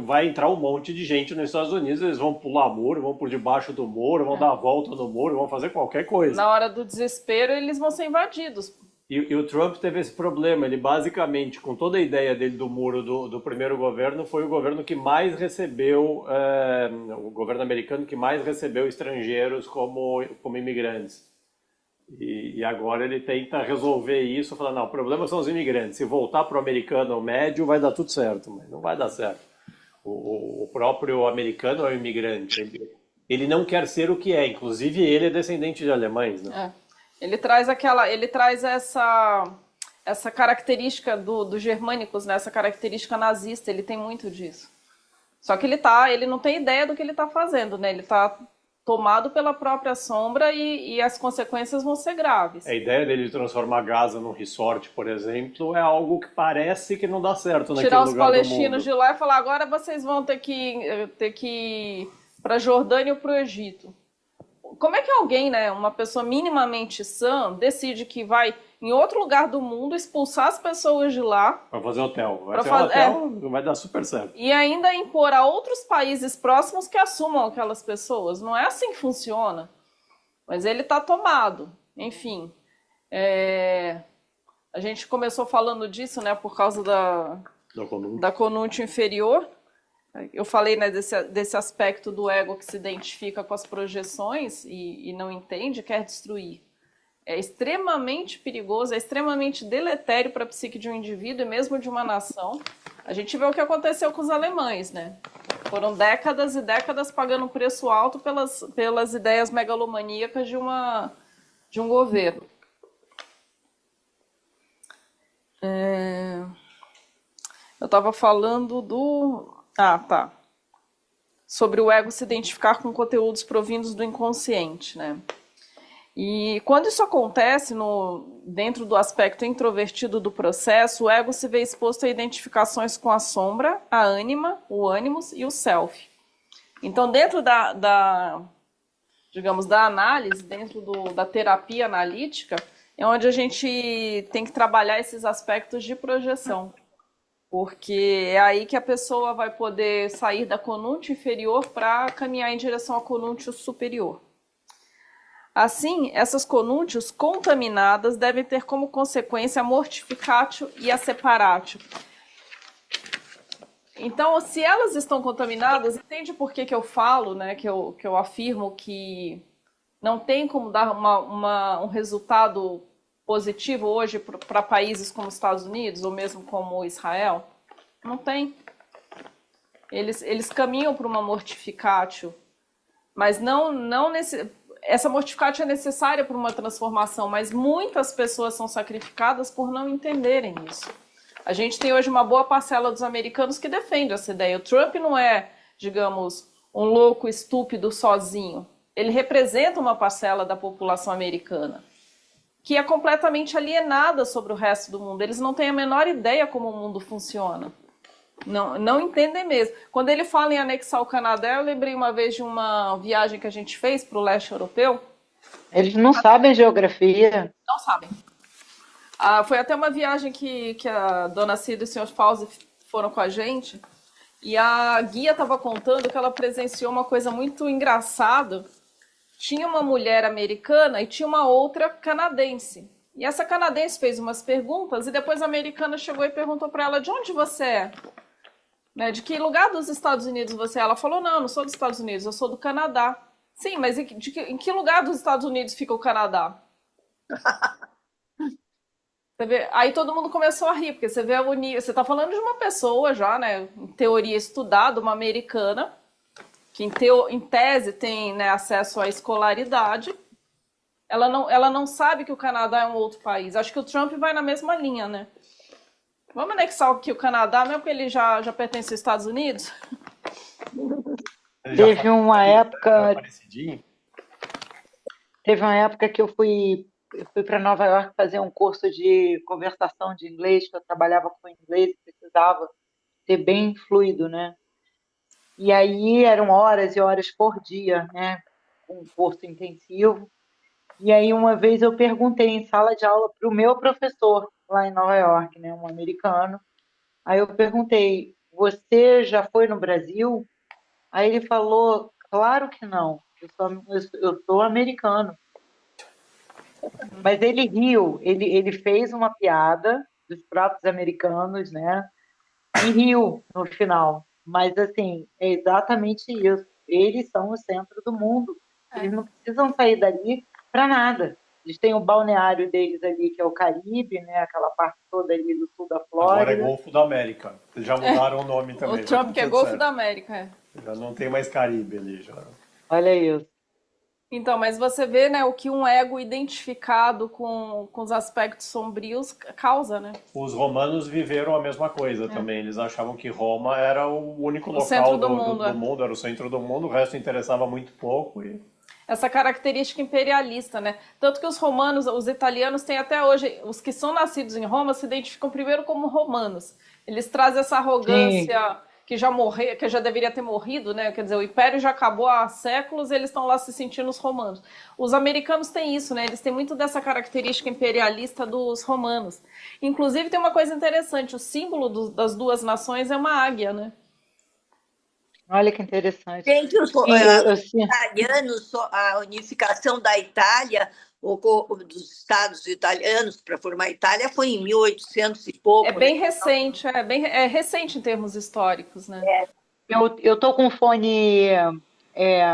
vai entrar um monte de gente nos Estados Unidos, eles vão pular muro, vão por debaixo do muro, vão dar a volta no muro, vão fazer qualquer coisa. Na hora do desespero, eles vão ser invadidos. E o Trump teve esse problema, ele basicamente, com toda a ideia dele do muro do primeiro governo, foi o governo que mais recebeu, o governo americano que mais recebeu estrangeiros como imigrantes. E agora ele tenta resolver isso, falando, não, o problema são os imigrantes, se voltar para o americano médio vai dar tudo certo, mas não vai dar certo. O próprio americano é um imigrante, ele não quer ser o que é, inclusive ele é descendente de alemães, né? Ele traz essa característica dos germânicos, né? Essa característica nazista, ele tem muito disso. Só que ele não tem ideia do que ele está fazendo, né? Ele está tomado pela própria sombra e as consequências vão ser graves. A ideia dele transformar Gaza num resort, por exemplo, é algo que parece que não dá certo naquele lugar do mundo. Tirar os palestinos de lá e falar, agora vocês vão ter que ir para a Jordânia ou para o Egito. Como é que alguém, né, uma pessoa minimamente sã, decide que vai em outro lugar do mundo expulsar as pessoas de lá? Para fazer hotel. Vai dar super certo. E ainda impor a outros países próximos que assumam aquelas pessoas. Não é assim que funciona. Mas ele está tomado. Enfim. A gente começou falando disso, né, por causa da conúntio inferior. Eu falei, né, desse aspecto do ego que se identifica com as projeções e não entende, quer destruir. É extremamente perigoso, é extremamente deletério para a psique de um indivíduo e mesmo de uma nação. A gente vê o que aconteceu com os alemães, né? Foram décadas e décadas pagando um preço alto pelas ideias megalomaníacas de um governo. Eu estava falando sobre o ego se identificar com conteúdos provindos do inconsciente, né? E quando isso acontece dentro do aspecto introvertido do processo, o ego se vê exposto a identificações com a sombra, a ânima, o ânimos e o self. Então, dentro digamos, da análise, dentro da terapia analítica, é onde a gente tem que trabalhar esses aspectos de projeção. Porque é aí que a pessoa vai poder sair da conúntio inferior para caminhar em direção ao conúntio superior. Assim, essas conúntios contaminadas devem ter como consequência a mortificatio e a separatio. Então, se elas estão contaminadas, entende por que eu falo, né, que eu afirmo que não tem como dar um resultado positivo hoje para países como os Estados Unidos ou mesmo como Israel? Não tem. Eles caminham para uma mortificatio, mas essa mortificatio é necessária para uma transformação, mas muitas pessoas são sacrificadas por não entenderem isso. A gente tem hoje uma boa parcela dos americanos que defende essa ideia. O Trump não é, digamos, um louco estúpido sozinho. Ele representa uma parcela da população americana que é completamente alienada sobre o resto do mundo. Eles não têm a menor ideia como o mundo funciona. Não entendem mesmo. Quando ele fala em anexar o Canadá, eu lembrei uma vez de uma viagem que a gente fez para o leste europeu. Eles não sabem geografia. Não sabem. Foi até uma viagem que a dona Cida e o senhor Fauzi foram com a gente. E a guia estava contando que ela presenciou uma coisa muito engraçada. Tinha uma mulher americana e tinha uma outra canadense. E essa canadense fez umas perguntas e depois a americana chegou e perguntou para ela, de onde você é? Né, de que lugar dos Estados Unidos você é? Ela falou, não sou dos Estados Unidos, eu sou do Canadá. Sim, mas em que lugar dos Estados Unidos fica o Canadá? Você vê? Aí todo mundo começou a rir, porque você vê você está falando de uma pessoa já, né, em teoria estudada, uma americana, que em tese tem, né, acesso à escolaridade, ela não sabe que o Canadá é um outro país. Acho que o Trump vai na mesma linha, né? Vamos anexar aqui o Canadá, mesmo que ele já pertence aos Estados Unidos? Teve uma época que eu fui para Nova York fazer um curso de conversação de inglês, que eu trabalhava com inglês e precisava ser bem fluido, né? E aí eram horas e horas por dia, né? Um curso intensivo. E aí uma vez eu perguntei em sala de aula para o meu professor lá em Nova York, né? Um americano. Aí eu perguntei, você já foi no Brasil? Aí ele falou, claro que não, eu sou americano. Mas ele riu, ele fez uma piada dos pratos americanos, né? E riu no final. Mas, assim, é exatamente isso. Eles são o centro do mundo. Eles não precisam sair dali para nada. Eles têm o balneário deles ali, que é o Caribe, né? Aquela parte toda ali do sul da Agora é Flórida. Golfo da América. Eles já mudaram o nome O também. Trump tá que é tudo Golfo certo. da América, é. Já não tem mais Caribe ali já. Olha isso. Então, mas você vê, né, o que um ego identificado com os aspectos sombrios causa, né? Os romanos viveram a mesma coisa também. Eles achavam que Roma era o único O centro local do mundo, do mundo, era o centro do mundo, o resto interessava muito pouco. E essa característica imperialista, né? Tanto que os romanos, os italianos têm até hoje, os que são nascidos em Roma se identificam primeiro como romanos. Eles trazem essa Sim, arrogância que já morreu, que já deveria ter morrido, né? Quer dizer, o império já acabou há séculos, e eles estão lá se sentindo os romanos. Os americanos têm isso, né? Eles têm muito dessa característica imperialista dos romanos. Inclusive tem uma coisa interessante, o símbolo das duas nações é uma águia, né? olha que interessante. Gente, os Sim, italianos, a unificação da Itália, dos estados italianos para formar a Itália foi em 1800 e É pouco, né? bem recente, é recente em termos históricos, né? eu tô com fone é,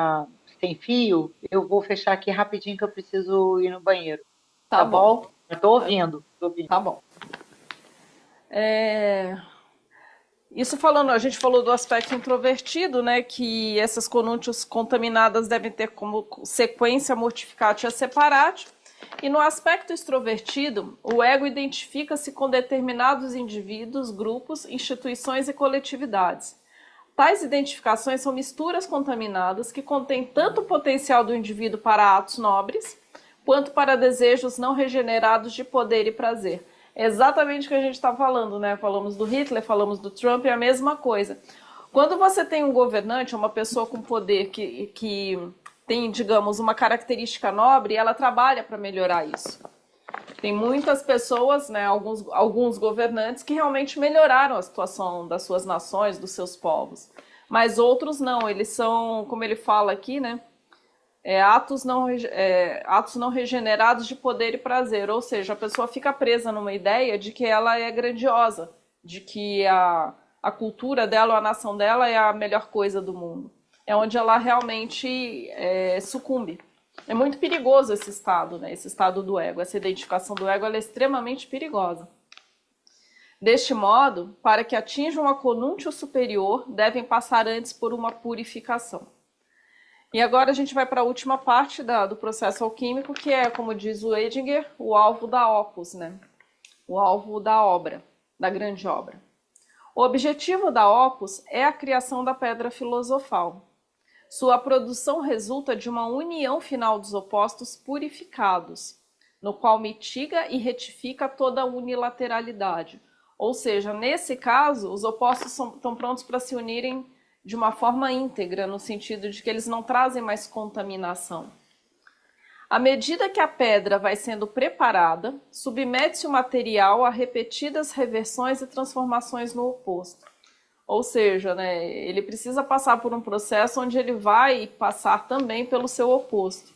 sem fio. Eu vou fechar aqui rapidinho que eu preciso ir no banheiro. Tá Tá bom, bom? Eu tô ouvindo, tô ouvindo. tá bom. Isso falando, a gente falou do aspecto introvertido, né, que essas conúntios contaminadas devem ter como sequência mortificatio e separatio. E no aspecto extrovertido, o ego identifica-se com determinados indivíduos, grupos, instituições e coletividades. Tais identificações são misturas contaminadas que contêm tanto o potencial do indivíduo para atos nobres, quanto para desejos não regenerados de poder e prazer. É exatamente o que a gente está falando, né? Falamos do Hitler, falamos do Trump, é a mesma coisa. Quando você tem um governante, uma pessoa com poder que tem, digamos, uma característica nobre, ela trabalha para melhorar isso. Tem muitas pessoas, né, alguns governantes que realmente melhoraram a situação das suas nações, dos seus povos. Mas outros não, eles são, como ele fala aqui, né, atos não regenerados de poder e prazer. Ou seja, a pessoa fica presa numa ideia de que ela é grandiosa, de que a cultura dela, ou a nação dela é a melhor coisa do mundo. É onde ela realmente sucumbe. É muito perigoso esse estado, né? Esse estado do ego. Essa identificação do ego ela é extremamente perigosa. Deste modo, para que atinjam a conúntio superior, devem passar antes por uma purificação. E agora a gente vai para a última parte do processo alquímico, que é, como diz o Edinger, o alvo da opus, né? O alvo da obra, da grande obra. O objetivo da opus é a criação da pedra filosofal. Sua produção resulta de uma união final dos opostos purificados, no qual mitiga e retifica toda a unilateralidade. Ou seja, nesse caso, os opostos estão prontos para se unirem de uma forma íntegra, no sentido de que eles não trazem mais contaminação. À medida que a pedra vai sendo preparada, submete-se o material a repetidas reversões e transformações no oposto. Ou seja, né, ele precisa passar por um processo onde ele vai passar também pelo seu oposto.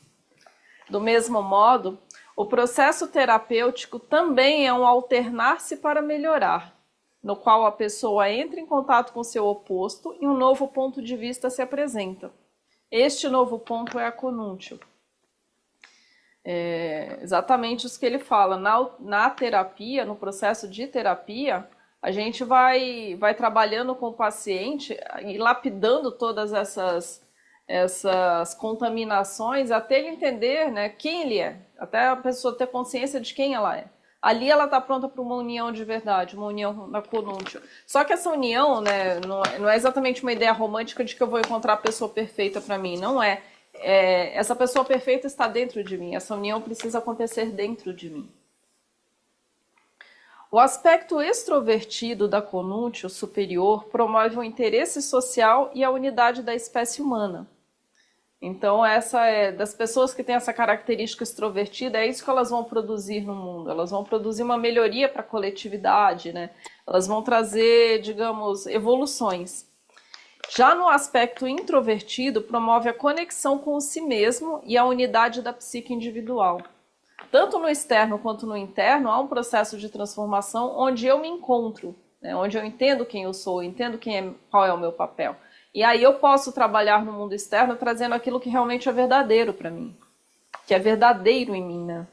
Do mesmo modo, o processo terapêutico também é um alternar-se para melhorar, no qual a pessoa entra em contato com seu oposto e um novo ponto de vista se apresenta. Este novo ponto é a conúntio. Exatamente isso que ele fala. Na terapia, no processo de terapia, a gente vai trabalhando com o paciente e lapidando todas essas contaminações até ele entender, né, quem ele é, até a pessoa ter consciência de quem ela é. Ali ela está pronta para uma união de verdade, uma união na conúntio. Só que essa união, né, não é exatamente uma ideia romântica de que eu vou encontrar a pessoa perfeita para mim, não é. Essa pessoa perfeita está dentro de mim, essa união precisa acontecer dentro de mim. O aspecto extrovertido da conúntio superior promove o interesse social e a unidade da espécie humana. Então, essa é das pessoas que têm essa característica extrovertida, é isso que elas vão produzir no mundo. Elas vão produzir uma melhoria para a coletividade, né? Elas vão trazer, digamos, evoluções. Já no aspecto introvertido, promove a conexão com o si mesmo e a unidade da psique individual. Tanto no externo quanto no interno, há um processo de transformação onde eu me encontro, né? Onde eu entendo quem eu sou, entendo qual é o meu papel. E aí eu posso trabalhar no mundo externo trazendo aquilo que realmente é verdadeiro para mim, que é verdadeiro em mim, né?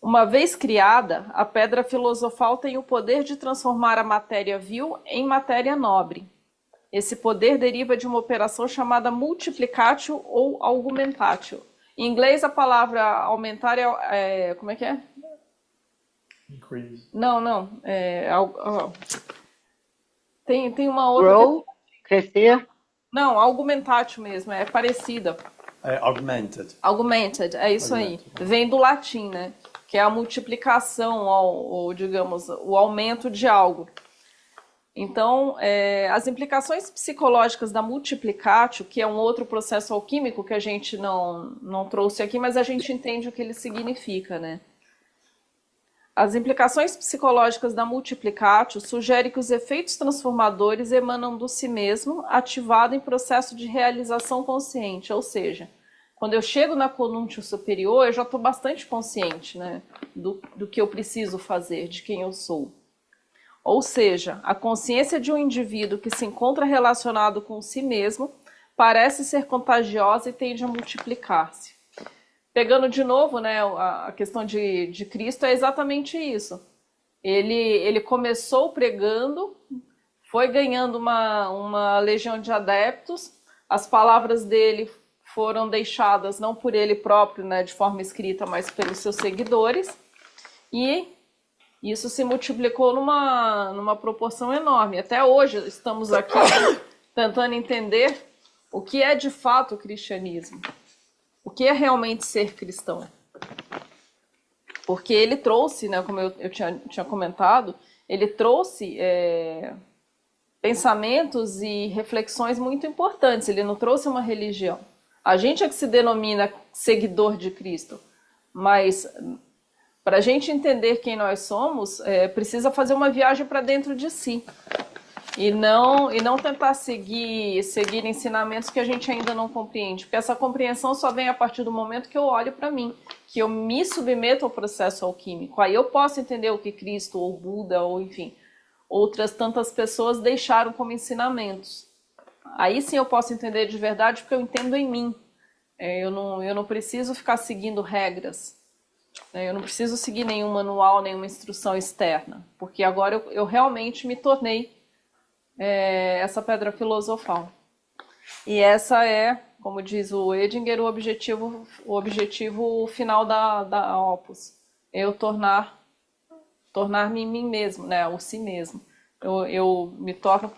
Uma vez criada, a pedra filosofal tem o poder de transformar a matéria vil em matéria nobre. Esse poder deriva de uma operação chamada multiplicatio ou augmentatio. Em inglês, a palavra aumentar como é que é? Increase. Não. Tem uma outra... Grow, crescer. Não, augmentatio mesmo, é parecida. Augmented. Augmented, é isso aí. Vem do latim, né? Que é a multiplicação, ou digamos, o aumento de algo. Então, as implicações psicológicas da multiplicatio, que é um outro processo alquímico que a gente não trouxe aqui, mas a gente entende o que ele significa, né? As implicações psicológicas da multiplicatio sugerem que os efeitos transformadores emanam do si mesmo, ativado em processo de realização consciente, ou seja, quando eu chego na conúntio superior, eu já estou bastante consciente, né, do que eu preciso fazer, de quem eu sou. Ou seja, a consciência de um indivíduo que se encontra relacionado com si mesmo parece ser contagiosa e tende a multiplicar-se. Pegando de novo, né, a questão de Cristo é exatamente isso. Ele começou pregando, foi ganhando uma legião de adeptos, as palavras dele foram deixadas não por ele próprio, né, de forma escrita, mas pelos seus seguidores, e isso se multiplicou numa proporção enorme. Até hoje estamos aqui tentando entender o que é de fato o cristianismo. O que é realmente ser cristão? Porque ele trouxe, né, como eu tinha comentado, ele trouxe pensamentos e reflexões muito importantes. Ele não trouxe uma religião. A gente é que se denomina seguidor de Cristo, mas para a gente entender quem nós somos, precisa fazer uma viagem para dentro de si. E não tentar seguir ensinamentos que a gente ainda não compreende. Porque essa compreensão só vem a partir do momento que eu olho para mim, que eu me submeto ao processo alquímico. Aí eu posso entender o que Cristo, ou Buda, ou enfim, outras tantas pessoas deixaram como ensinamentos. Aí sim eu posso entender de verdade, porque eu entendo em mim. Eu não preciso ficar seguindo regras. Eu não preciso seguir nenhum manual, nenhuma instrução externa. Porque agora eu realmente me tornei essa pedra filosofal. E essa é, como diz o Edinger, o objetivo final da Opus. Eu tornar-me em mim mesmo, né? O si mesmo. Eu me torno o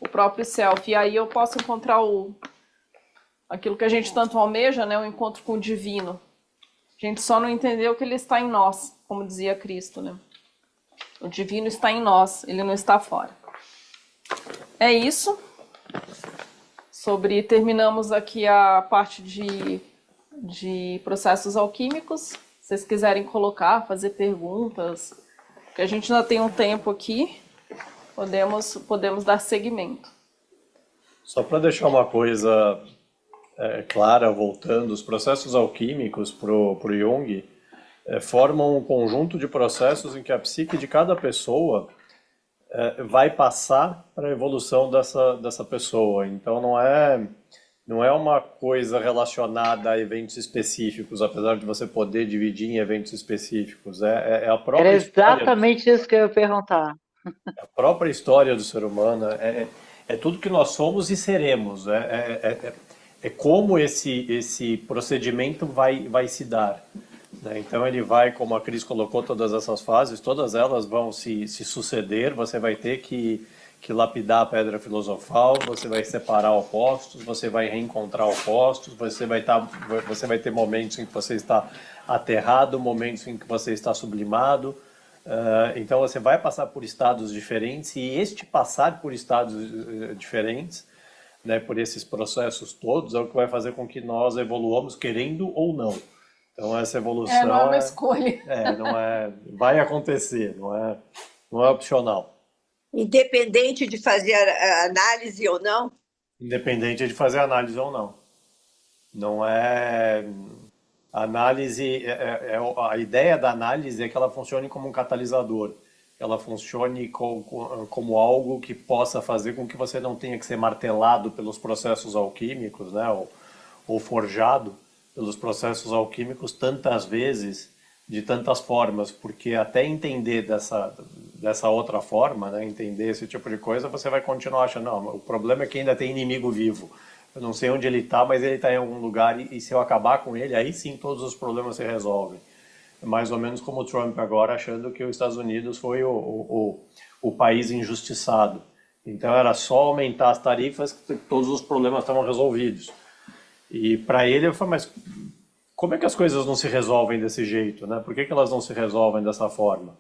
próprio self. E aí eu posso encontrar aquilo que a gente tanto almeja, né? O encontro com o divino. A gente só não entendeu que ele está em nós, como dizia Cristo, né? O divino está em nós, ele não está fora. É isso. Terminamos aqui a parte de processos alquímicos. Se vocês quiserem colocar, fazer perguntas, porque a gente ainda tem um tempo aqui, podemos dar seguimento. Só para deixar uma coisa clara, voltando, os processos alquímicos para o Jung formam um conjunto de processos em que a psique de cada pessoa vai passar para a evolução dessa pessoa. Então não é uma coisa relacionada a eventos específicos, apesar de você poder dividir em eventos específicos. É a própria Era exatamente isso que eu ia perguntar. A própria história do ser humano é tudo que nós somos e seremos. É como esse procedimento vai se dar. Então ele vai, como a Cris colocou, todas essas fases, todas elas vão se suceder, você vai ter que lapidar a pedra filosofal, você vai separar opostos, você vai reencontrar opostos, você vai ter momentos em que você está aterrado, momentos em que você está sublimado. Então você vai passar por estados diferentes, e este passar por estados diferentes né, por esses processos todos, é o que vai fazer com que nós evoluamos querendo ou não. Então essa Não é evolução uma escolha. não é, vai acontecer, não é opcional, Independente de fazer a análise ou não. independente de fazer análise ou não. Não é a análise, a ideia da análise é que ela funcione como um catalisador, que ela funcione como algo que possa fazer com que você não tenha que ser martelado pelos processos alquímicos, né, ou forjado pelos processos alquímicos tantas vezes, de tantas formas, porque até entender dessa outra forma, né, entender esse tipo de coisa, você vai continuar achando, não, o problema é que ainda tem inimigo vivo. Eu não sei onde ele está, mas ele está em algum lugar e se eu acabar com ele, aí sim todos os problemas se resolvem. É mais ou menos como o Trump agora, achando que os Estados Unidos foi o país injustiçado. Então era só aumentar as tarifas que todos os problemas estavam resolvidos. E para ele, eu falei, mas como é que as coisas não se resolvem desse jeito, né? Por que elas não se resolvem dessa forma?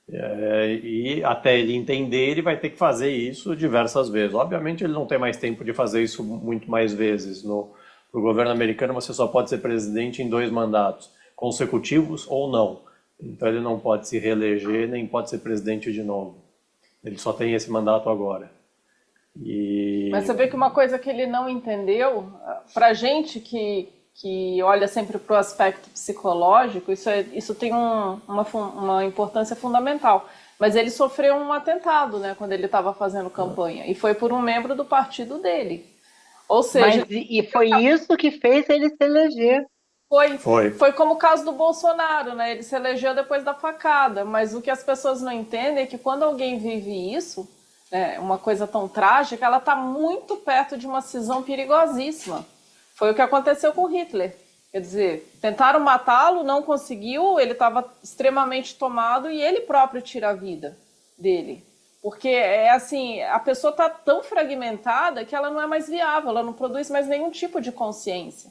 E até ele entender, ele vai ter que fazer isso diversas vezes. Obviamente, ele não tem mais tempo de fazer isso muito mais vezes. No governo americano, você só pode ser presidente em 2 mandatos, consecutivos ou não. Então, ele não pode se reeleger, nem pode ser presidente de novo. Ele só tem esse mandato agora. Mas você vê que uma coisa que ele não entendeu, para gente que olha sempre para o aspecto psicológico, isso tem uma importância fundamental. Mas ele sofreu um atentado, né, quando ele estava fazendo campanha, e foi por um membro do partido dele. Ou seja, E foi isso que fez ele se eleger. Foi como o caso do Bolsonaro, né? Ele se elegeu depois da facada, mas o que as pessoas não entendem é que quando alguém vive isso, uma coisa tão trágica, ela está muito perto de uma cisão perigosíssima. Foi o que aconteceu com Hitler. Quer dizer, tentaram matá-lo, não conseguiu, ele estava extremamente tomado e ele próprio tira a vida dele. Porque é assim, a pessoa está tão fragmentada que ela não é mais viável, ela não produz mais nenhum tipo de consciência.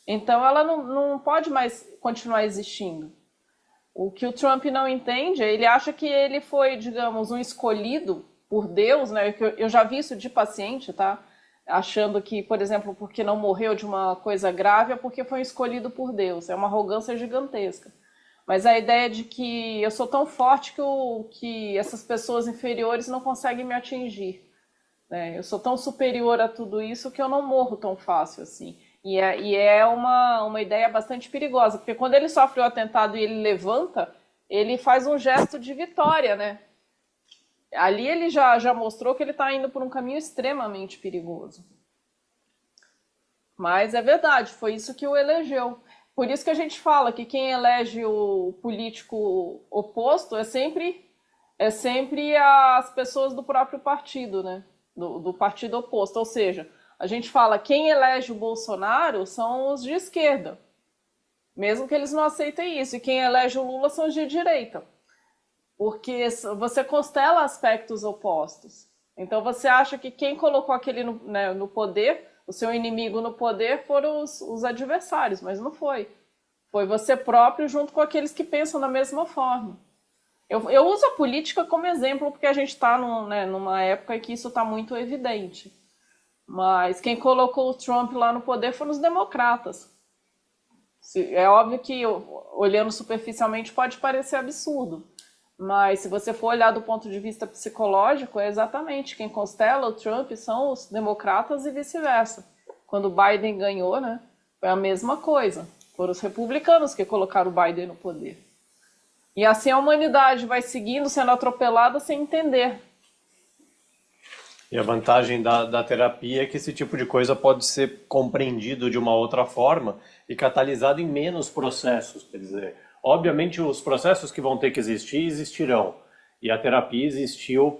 Então ela não pode mais continuar existindo. O que o Trump não entende, ele acha que ele foi, digamos, um escolhido por Deus, né? Eu já vi isso de paciente, tá? Achando que, por exemplo, porque não morreu de uma coisa grave é porque foi escolhido por Deus. É uma arrogância gigantesca. Mas a ideia de que eu sou tão forte que essas pessoas inferiores não conseguem me atingir, né? Eu sou tão superior a tudo isso que eu não morro tão fácil assim. E é uma ideia bastante perigosa, porque quando ele sofre o atentado e ele levanta, ele faz um gesto de vitória, né? Ali ele já mostrou que ele está indo por um caminho extremamente perigoso. Mas é verdade, foi isso que o elegeu. Por isso que a gente fala que quem elege o político oposto é sempre as pessoas do próprio partido, né? Do partido oposto. Ou seja, a gente fala quem elege o Bolsonaro são os de esquerda, mesmo que eles não aceitem isso. E quem elege o Lula são os de direita. Porque você constela aspectos opostos. Então você acha que quem colocou aquele no poder, o seu inimigo no poder, foram os adversários, mas não foi. Foi você próprio junto com aqueles que pensam da mesma forma. Eu uso a política como exemplo porque a gente está numa época em que isso está muito evidente. Mas quem colocou o Trump lá no poder foram os democratas. É óbvio que, olhando superficialmente, pode parecer absurdo. Mas se você for olhar do ponto de vista psicológico, é exatamente quem constela o Trump são os democratas e vice-versa. Quando o Biden ganhou, né, foi a mesma coisa. Foram os republicanos que colocaram o Biden no poder. E assim a humanidade vai seguindo, sendo atropelada sem entender. E a vantagem da terapia é que esse tipo de coisa pode ser compreendido de uma outra forma e catalisado em menos processos, quer dizer... Obviamente, os processos que vão ter que existir, existirão. E a terapia existiu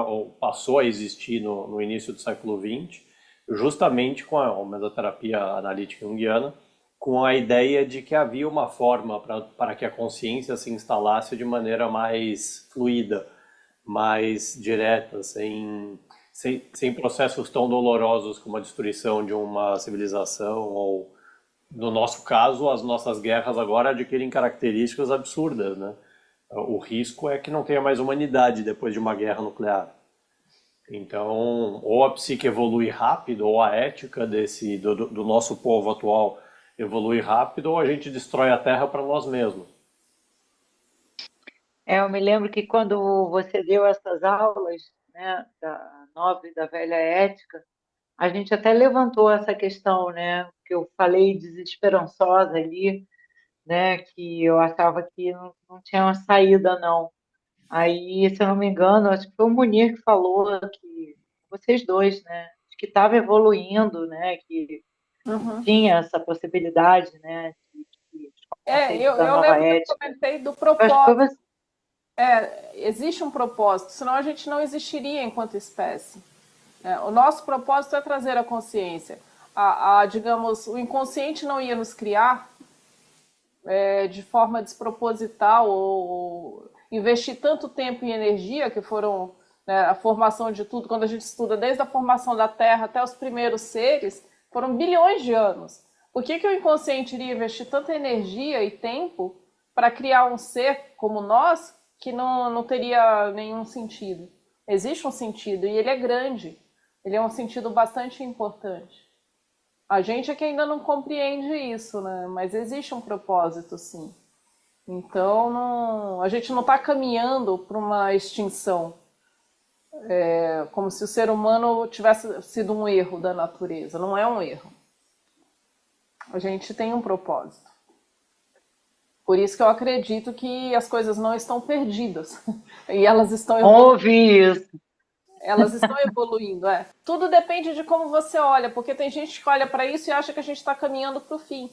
ou passou a existir no início do século XX, justamente com a mesoterapia analítica junguiana, com a ideia de que havia uma forma para que a consciência se instalasse de maneira mais fluida, mais direta, sem processos tão dolorosos como a destruição de uma civilização ou... No nosso caso, as nossas guerras agora adquirem características absurdas, né? O risco é que não tenha mais humanidade depois de uma guerra nuclear. Então, ou a psique evolui rápido, ou a ética do nosso povo atual evolui rápido, ou a gente destrói a Terra para nós mesmos. Eu me lembro que quando você deu essas aulas, né, da nova e da velha ética, a gente até levantou essa questão, né, que eu falei desesperançosa ali, né, que eu achava que não tinha uma saída, não. Aí, se eu não me engano, acho que foi o Munir que falou que vocês dois, né, que estava evoluindo, né, que Uhum. tinha essa possibilidade, né, de os conceitos da Eu nova lembro que eu ética. comentei do Eu acho que foi propósito. você. Existe um propósito, senão a gente não existiria enquanto espécie. O nosso propósito é trazer a consciência. Digamos, o inconsciente não ia nos criar de forma desproposital ou investir tanto tempo e energia que foram, né, a formação de tudo. Quando a gente estuda desde a formação da Terra até os primeiros seres, foram bilhões de anos. Por que o inconsciente iria investir tanta energia e tempo para criar um ser como nós que não teria nenhum sentido? Existe um sentido e ele é grande. Ele é um sentido bastante importante. A gente é que ainda não compreende isso, né? Mas existe um propósito, sim. Então, a gente não está caminhando para uma extinção, como se o ser humano tivesse sido um erro da natureza. Não é um erro. A gente tem um propósito. Por isso que eu acredito que as coisas não estão perdidas. E elas estão Ouvi isso. Elas estão evoluindo, Tudo depende de como você olha, porque tem gente que olha para isso e acha que a gente está caminhando para o fim.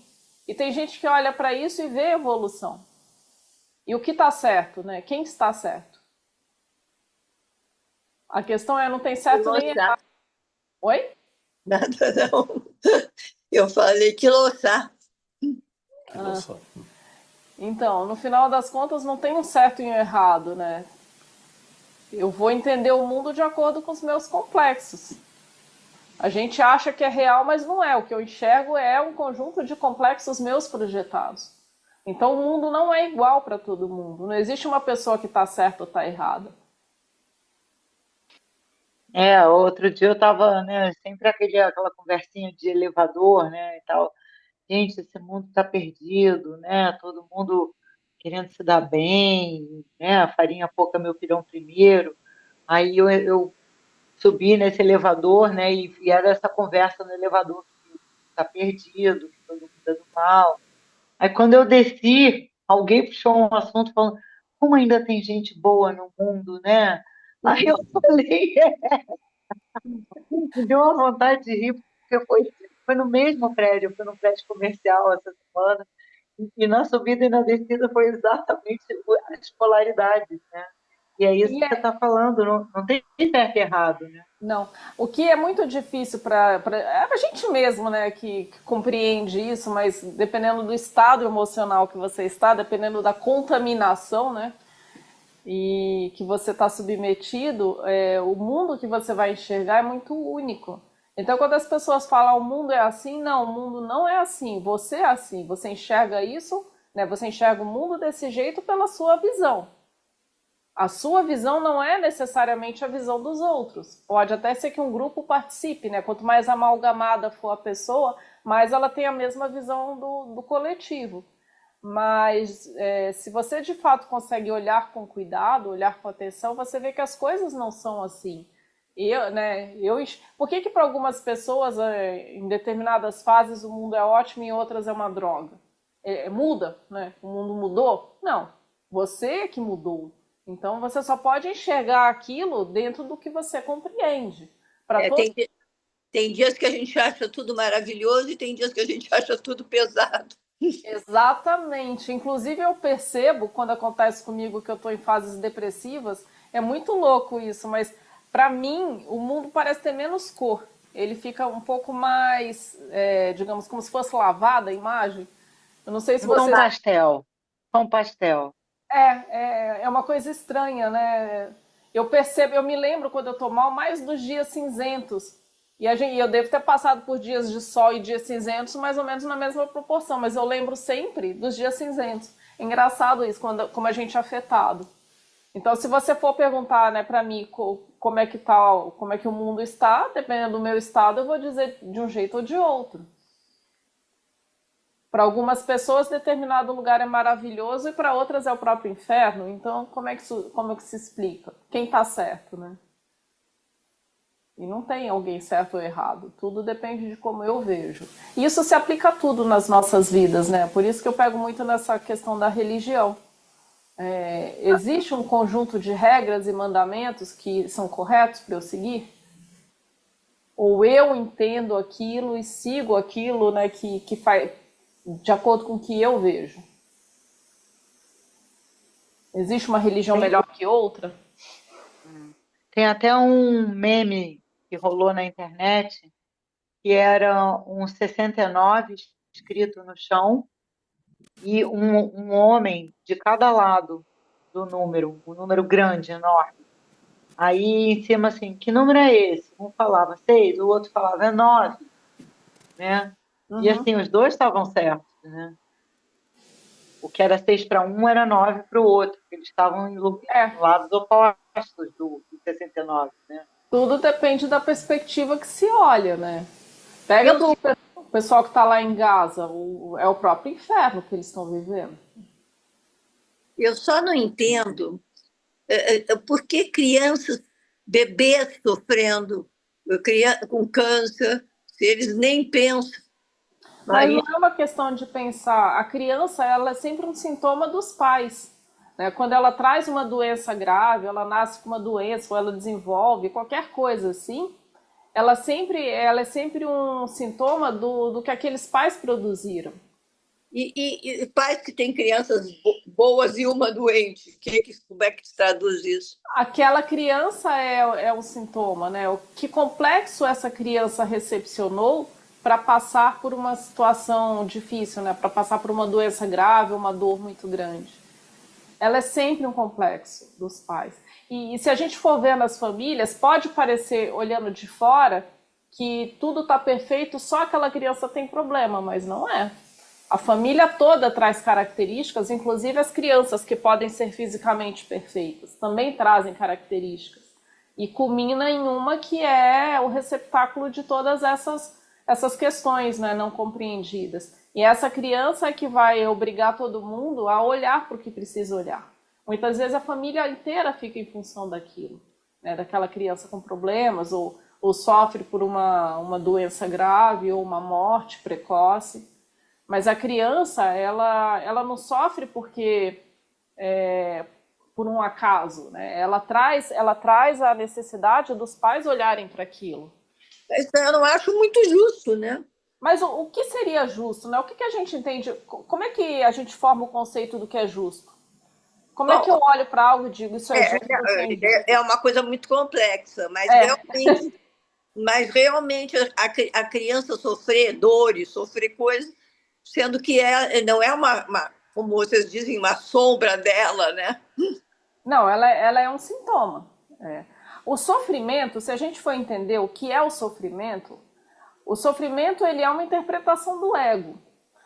E tem gente que olha para isso e vê evolução. E o que está certo, né? Quem está certo? A questão não tem certo nem errado. Oi? Nada, não. Eu falei que louçar. Então, no final das contas, não tem um certo e um errado, né? Eu vou entender o mundo de acordo com os meus complexos. A gente acha que é real, mas não é. O que eu enxergo é um conjunto de complexos meus projetados. Então, o mundo não é igual para todo mundo. Não existe uma pessoa que está certa ou está errada. Outro dia eu estava, né, sempre aquela conversinha de elevador, né, e tal. Gente, esse mundo está perdido, né? Todo mundo querendo se dar bem, né? Farinha pouca, meu pirão primeiro. Aí eu subi nesse elevador, né? E era essa conversa no elevador que está perdido, que todo mundo é do mal. Aí quando eu desci, alguém puxou um assunto falando como ainda tem gente boa no mundo, né? Aí eu falei, me deu uma vontade de rir, porque foi no mesmo prédio, foi no prédio comercial essa semana. E na subida e na descida foi exatamente as polaridades, né? E é isso E que você está falando, não tem certo e errado, né? Não. O que é muito difícil para a gente mesmo, né, que compreende isso, mas dependendo do estado emocional que você está, dependendo da contaminação, né, e que você está submetido, o mundo que você vai enxergar é muito único. Então, quando as pessoas falam o mundo é assim, não, o mundo não é assim, você é assim, você enxerga isso, né, você enxerga o mundo desse jeito pela sua visão. A sua visão não é necessariamente a visão dos outros. Pode até ser que um grupo participe, né? Quanto mais amalgamada for a pessoa, mais ela tem a mesma visão do coletivo. Mas se você de fato consegue olhar com cuidado, olhar com atenção, você vê que as coisas não são assim. Por que para algumas pessoas, em determinadas fases, o mundo é ótimo e em outras é uma droga? Muda, né? O mundo mudou? Não. Você é que mudou. Então, você só pode enxergar aquilo dentro do que você compreende. Tem dias que a gente acha tudo maravilhoso e tem dias que a gente acha tudo pesado. Exatamente. Inclusive, eu percebo, quando acontece comigo que eu estou em fases depressivas, é muito louco isso, mas para mim, o mundo parece ter menos cor. Ele fica um pouco mais, digamos, como se fosse lavada a imagem. Eu não sei se você... Com pastel. É uma coisa estranha, né? Eu percebo, eu me lembro quando eu tô mal mais dos dias cinzentos. E eu devo ter passado por dias de sol e dias cinzentos mais ou menos na mesma proporção, mas eu lembro sempre dos dias cinzentos. É engraçado isso, como a gente é afetado. Então, se você for perguntar, né, para mim como é que tá, como é que o mundo está, dependendo do meu estado, eu vou dizer de um jeito ou de outro. Para algumas pessoas, determinado lugar é maravilhoso e para outras é o próprio inferno. Então, como é que se explica? Quem está certo, né? E não tem alguém certo ou errado. Tudo depende de como eu vejo. E isso se aplica a tudo nas nossas vidas, né? Por isso que eu pego muito nessa questão da religião. Existe um conjunto de regras e mandamentos que são corretos para eu seguir? Ou eu entendo aquilo e sigo aquilo, né, que faz de acordo com o que eu vejo? Existe uma religião melhor que outra? Tem até um meme que rolou na internet, que era um 69 escrito no chão e um homem de cada lado do número, um número grande, enorme. Aí em cima assim, que número é esse? Um falava 6, o outro falava é 9, né? E assim, os dois estavam certos, né? O que era 6 para um era 9 para o outro, porque eles estavam em lados opostos do 69, né? Tudo depende da perspectiva que se olha, né? Pega o pessoal que está lá em Gaza, é o próprio inferno que eles estão vivendo. Eu só não entendo por que crianças, bebês sofrendo com câncer, se eles nem pensam. Mas não é uma questão de pensar. A criança, ela é sempre um sintoma dos pais, né? Quando ela traz uma doença grave, ela nasce com uma doença, ou ela desenvolve qualquer coisa assim, ela é sempre um sintoma do que aqueles pais produziram. E pais que têm crianças boas e uma doente, como é que se traduz isso? Aquela criança é um sintoma, né? Que complexo essa criança recepcionou para passar por uma situação difícil, né? Para passar por uma doença grave, uma dor muito grande. Ela é sempre um complexo dos pais. E se a gente for ver nas famílias, pode parecer, olhando de fora, que tudo está perfeito, só aquela criança tem problema, mas não é. A família toda traz características, inclusive as crianças que podem ser fisicamente perfeitas, também trazem características. E culmina em uma que é o receptáculo de todas essas questões, né, não compreendidas. E essa criança é que vai obrigar todo mundo a olhar para o que precisa olhar. Muitas vezes a família inteira fica em função daquilo, né, daquela criança com problemas, ou sofre por uma doença grave, ou uma morte precoce. Mas a criança, ela não sofre porque por um acaso, né? Ela traz a necessidade dos pais olharem para aquilo. Eu não acho muito justo, né? Mas o que seria justo, né? O que a gente entende? Como é que a gente forma o conceito do que é justo? Como é que eu olho para algo e digo isso é justo? É uma coisa muito complexa, mas realmente a criança sofrer dores, sofrer coisas, sendo que não é como vocês dizem, uma sombra dela, né? Não, ela é um sintoma. O sofrimento, se a gente for entender o que é o sofrimento ele é uma interpretação do ego.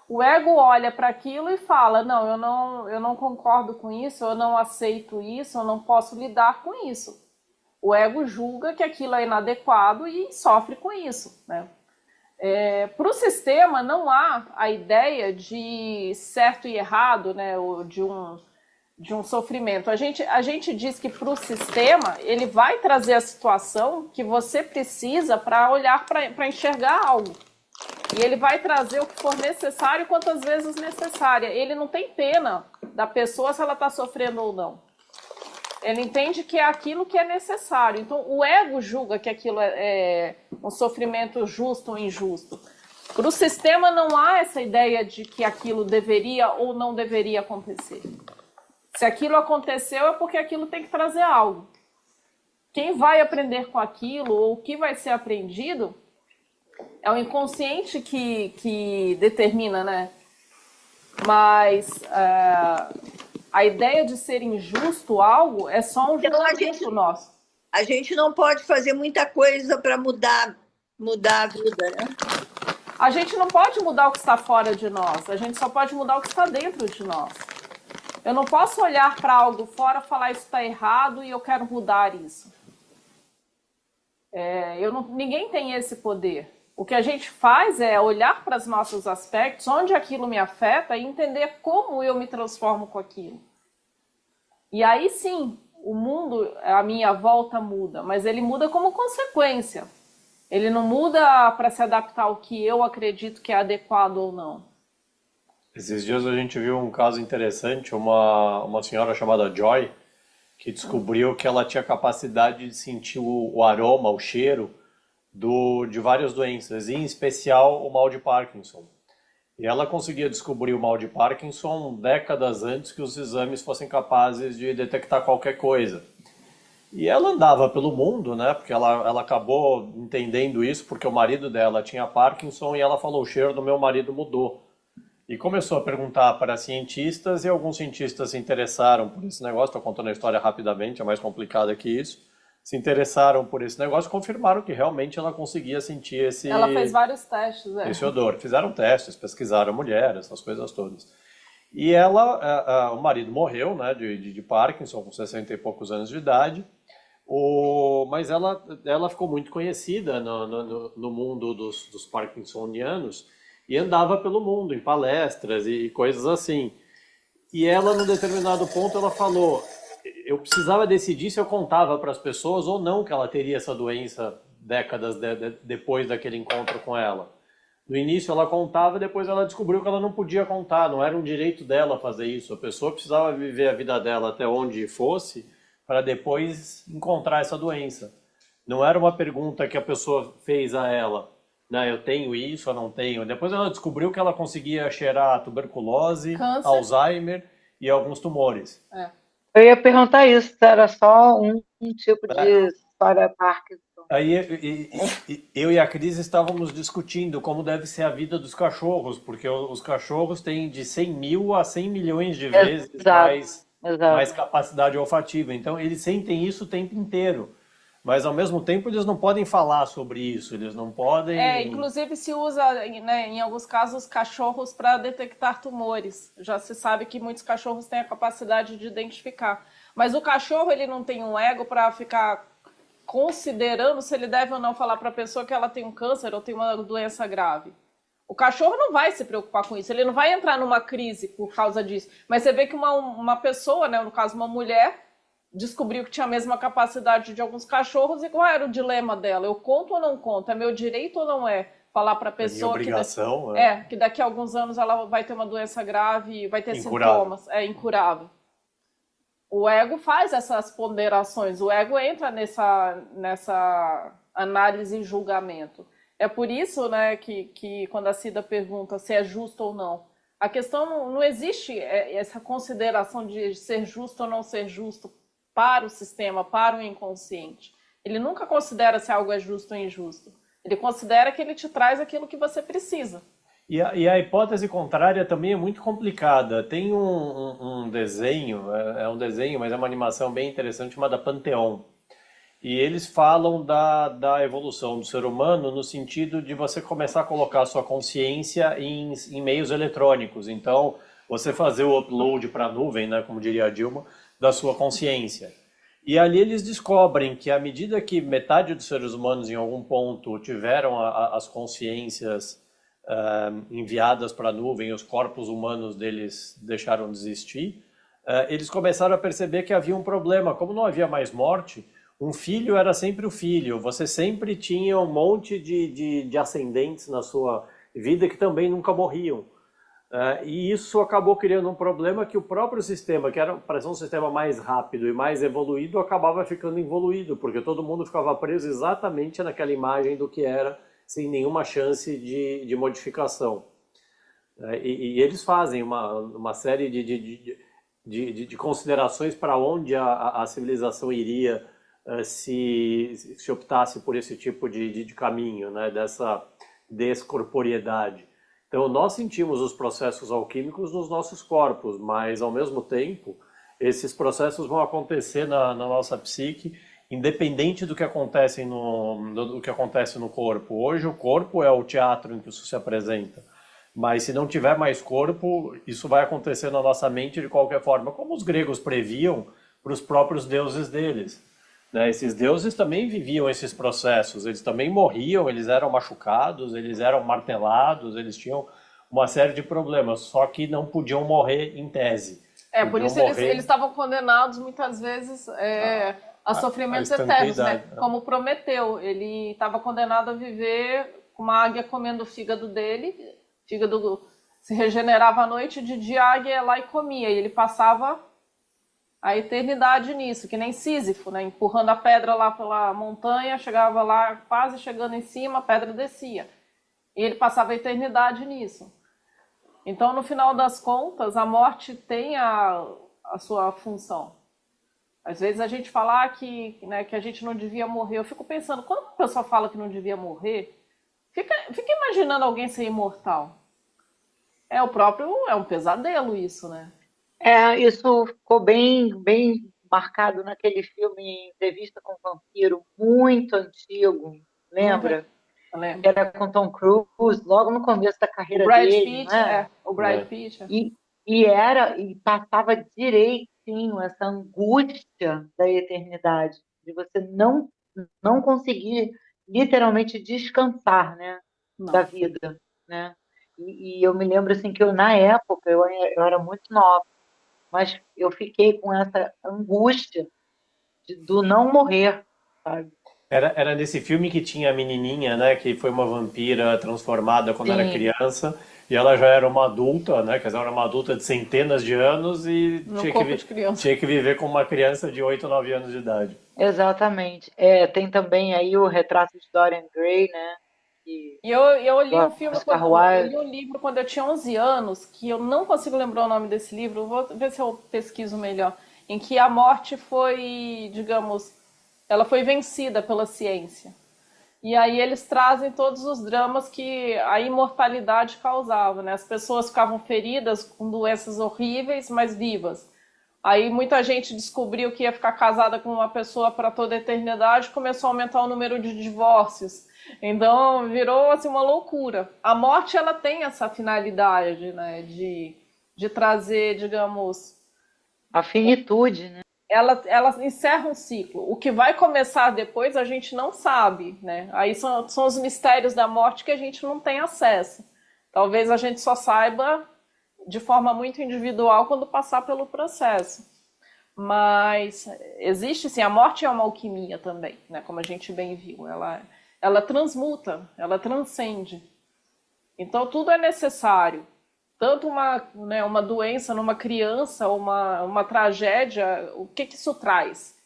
O ego olha para aquilo e fala, não, eu não concordo com isso, eu não aceito isso, eu não posso lidar com isso. O ego julga que aquilo é inadequado e sofre com isso, né? Para o sistema não há a ideia de certo e errado, né, ou de um sofrimento. A gente diz que para o sistema ele vai trazer a situação que você precisa para olhar, para enxergar algo. E ele vai trazer o que for necessário quantas vezes necessária. Ele não tem pena da pessoa se ela está sofrendo ou não. Ele entende que é aquilo que é necessário. Então, o ego julga que aquilo é um sofrimento justo ou injusto. Para o sistema, não há essa ideia de que aquilo deveria ou não deveria acontecer. Se aquilo aconteceu, é porque aquilo tem que trazer algo. Quem vai aprender com aquilo, ou o que vai ser aprendido, é o inconsciente que determina, né? Mas a ideia de ser injusto algo é só um julgamento nosso. A gente não pode fazer muita coisa para mudar a vida, né? A gente não pode mudar o que está fora de nós, a gente só pode mudar o que está dentro de nós. Eu não posso olhar para algo fora, falar isso está errado e eu quero mudar isso. Ninguém tem esse poder. O que a gente faz é olhar para os nossos aspectos, onde aquilo me afeta e entender como eu me transformo com aquilo. E aí sim, o mundo, à minha volta muda, mas ele muda como consequência. Ele não muda para se adaptar ao que eu acredito que é adequado ou não. Esses dias a gente viu um caso interessante, uma senhora chamada Joy, que descobriu que ela tinha capacidade de sentir o aroma, o cheiro de várias doenças, em especial o mal de Parkinson. E ela conseguia descobrir o mal de Parkinson décadas antes que os exames fossem capazes de detectar qualquer coisa. E ela andava pelo mundo, né? Porque ela acabou entendendo isso porque o marido dela tinha Parkinson e ela falou: o cheiro do meu marido mudou. E começou a perguntar para cientistas e alguns cientistas se interessaram por esse negócio. Estou contando a história rapidamente, é mais complicada que isso. Se interessaram por esse negócio, confirmaram que realmente ela conseguia sentir Ela fez vários testes, esse odor. Fizeram testes, pesquisaram a mulher, essas coisas todas. E ela, o marido morreu, né, de Parkinson, com 60 e poucos anos de idade. Mas ela ficou muito conhecida no mundo dos parkinsonianos e andava pelo mundo, em palestras e coisas assim. E ela, num determinado ponto, ela falou: eu precisava decidir se eu contava para as pessoas ou não que ela teria essa doença décadas depois daquele encontro com ela. No início ela contava, depois ela descobriu que ela não podia contar, não era um direito dela fazer isso. A pessoa precisava viver a vida dela até onde fosse para depois encontrar essa doença. Não era uma pergunta que a pessoa fez a ela, né, eu tenho isso, eu não tenho. Depois ela descobriu que ela conseguia cheirar tuberculose, Câncer. Alzheimer e alguns tumores. Eu ia perguntar isso, se era só um tipo de história Parkinson. Aí eu e a Cris estávamos discutindo como deve ser a vida dos cachorros, porque os cachorros têm de 100 mil a 100 milhões de vezes mais capacidade olfativa. Então eles sentem isso o tempo inteiro. Mas ao mesmo tempo eles não podem falar sobre isso, eles não podem... Inclusive se usa, né, em alguns casos, cachorros para detectar tumores. Já se sabe que muitos cachorros têm a capacidade de identificar. Mas o cachorro, ele não tem um ego para ficar considerando se ele deve ou não falar para a pessoa que ela tem um câncer ou tem uma doença grave. O cachorro não vai se preocupar com isso, ele não vai entrar numa crise por causa disso. Mas você vê que uma pessoa, né, no caso uma mulher, descobriu que tinha a mesma capacidade de alguns cachorros e qual era o dilema dela? Eu conto ou não conto? É meu direito ou não é? Falar para a pessoa obrigação, que daqui a alguns anos ela vai ter uma doença grave, vai ter incurável. Sintomas, incurável. O ego faz essas ponderações, o ego entra nessa análise e julgamento. É por isso, né, que quando a Cida pergunta se é justo ou não, a questão não existe essa consideração de ser justo ou não ser justo para o sistema, para o inconsciente. Ele nunca considera se algo é justo ou injusto. Ele considera que ele te traz aquilo que você precisa. E a hipótese contrária também é muito complicada. Tem um desenho, é um desenho, mas é uma animação bem interessante, chamada Panteon. E eles falam da evolução do ser humano no sentido de você começar a colocar a sua consciência em meios eletrônicos. Então, você fazer o upload para a nuvem, né, como diria a Dilma, da sua consciência. E ali eles descobrem que à medida que metade dos seres humanos em algum ponto tiveram as consciências enviadas para a nuvem, os corpos humanos deles deixaram de existir, eles começaram a perceber que havia um problema. Como não havia mais morte, um filho era sempre o filho. Você sempre tinha um monte de ascendentes na sua vida que também nunca morriam. E isso acabou criando um problema que o próprio sistema, que era para ser um sistema mais rápido e mais evoluído, acabava ficando involuído, porque todo mundo ficava preso exatamente naquela imagem do que era, sem nenhuma chance de modificação. E eles fazem uma série de considerações para onde a civilização iria se optasse por esse tipo de caminho, né, dessa descorporeidade. Então, nós sentimos os processos alquímicos nos nossos corpos, mas, ao mesmo tempo, esses processos vão acontecer na nossa psique, independente do que acontece no corpo. Hoje, o corpo é o teatro em que isso se apresenta. Mas se não tiver mais corpo, isso vai acontecer na nossa mente de qualquer forma, como os gregos previam para os próprios deuses deles. Né? Esses deuses também viviam esses processos, eles também morriam, eles eram machucados, eles eram martelados, eles tinham uma série de problemas, só que não podiam morrer em tese. Por Podiam isso eles morrer estavam condenados muitas vezes a sofrimentos eternos, né? instantaneidade, né? Como Prometeu, ele estava condenado a viver com uma águia comendo o fígado dele, fígado se regenerava à noite, de dia a águia ia lá e comia, e ele passava a eternidade nisso, que nem Sísifo, né? Empurrando a pedra lá pela montanha, chegava lá quase chegando em cima, a pedra descia. E ele passava a eternidade nisso. Então, no final das contas, a morte tem a sua função. Às vezes a gente fala que a gente não devia morrer. Eu fico pensando, quando a pessoa fala que não devia morrer, fica imaginando alguém ser imortal. É um pesadelo isso, né? Isso ficou bem marcado naquele filme Entrevista com o Vampiro, muito antigo, lembra? Eu lembro. Que era com Tom Cruise, logo no começo da O carreira Brad dele, Pitt, não é? o Brad Pitt. E passava direitinho essa angústia da eternidade, de você não conseguir literalmente descansar, né, da Não. vida, né? E eu me lembro assim que na época eu era muito nova, mas eu fiquei com essa angústia do não morrer, sabe? Era nesse filme que tinha a menininha, né, que foi uma vampira transformada quando era Sim, criança, e ela já era uma adulta, né, quer dizer, era uma adulta de centenas de anos e No corpo de criança. tinha que viver como uma criança de 8 ou 9 anos de idade. exatamente. Tem também aí o Retrato de Dorian Gray, né? Que E eu li do um filme, Oscar eu li Wilde. um livro quando eu tinha 11 anos, que eu não consigo lembrar o nome desse livro, vou ver se eu pesquiso melhor, em que a morte foi, digamos, ela foi vencida pela ciência. E aí eles trazem todos os dramas que a imortalidade causava, né? As pessoas ficavam feridas com doenças horríveis, mas vivas. Aí muita gente descobriu que ia ficar casada com uma pessoa para toda a eternidade, começou a aumentar o número de divórcios. Então virou assim uma loucura. A morte ela tem essa finalidade, né, de trazer, digamos, A finitude, né? ela encerra um ciclo. O que vai começar depois a gente não sabe, né? Aí são os mistérios da morte que a gente não tem acesso. Talvez a gente só saiba de forma muito individual quando passar pelo processo. Mas existe, sim, a morte é uma alquimia também, né? Como a gente bem viu. Ela transmuta, ela transcende. Então tudo é necessário. Tanto uma doença numa criança, uma tragédia, o que isso traz?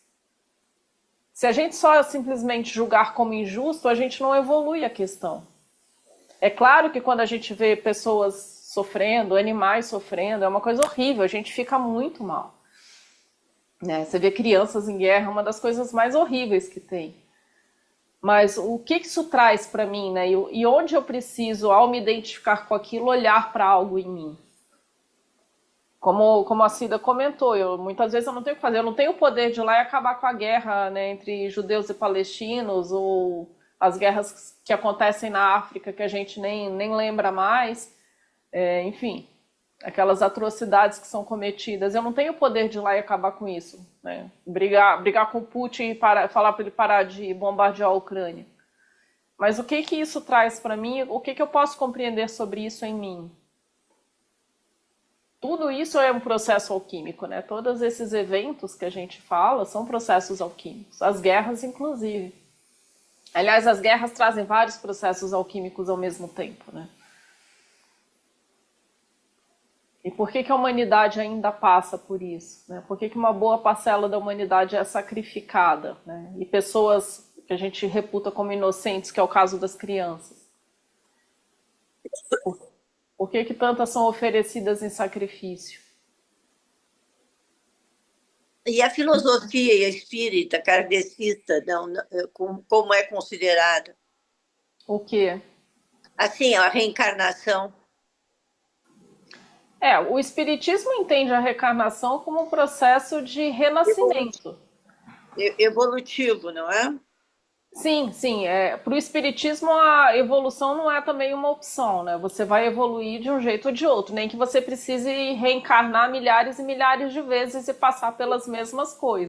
Se a gente só simplesmente julgar como injusto, a gente não evolui a questão. É claro que quando a gente vê pessoas sofrendo, animais sofrendo, é uma coisa horrível, a gente fica muito mal. Né? Você vê crianças em guerra, é uma das coisas mais horríveis que tem. Mas o que isso traz para mim, né? E onde eu preciso, ao me identificar com aquilo, olhar para algo em mim? Como a Cida comentou, muitas vezes eu não tenho o que fazer, eu não tenho o poder de ir lá e acabar com a guerra, né, entre judeus e palestinos, ou as guerras que acontecem na África que a gente nem lembra mais, enfim, aquelas atrocidades que são cometidas. Eu não tenho o poder de ir lá e acabar com isso, né? Brigar com o Putin e falar para ele parar de bombardear a Ucrânia. Mas o que isso traz para mim? O que eu posso compreender sobre isso em mim? Tudo isso é um processo alquímico, né? Todos esses eventos que a gente fala são processos alquímicos. As guerras, inclusive. Aliás, as guerras trazem vários processos alquímicos ao mesmo tempo, né? E por que a humanidade ainda passa por isso? Né? Por que uma boa parcela da humanidade é sacrificada? Né? E pessoas que a gente reputa como inocentes, que é o caso das crianças. Por que tantas são oferecidas em sacrifício? E a filosofia espírita kardecista, como é considerada? O quê? Assim, a reencarnação. O espiritismo entende a reencarnação como um processo de renascimento. Evolutivo, não é? Sim, sim. Para o espiritismo, a evolução não é também uma opção, né? Você vai evoluir de um jeito ou de outro, nem que você precise reencarnar milhares e milhares de vezes e passar pelas mesmas coisas.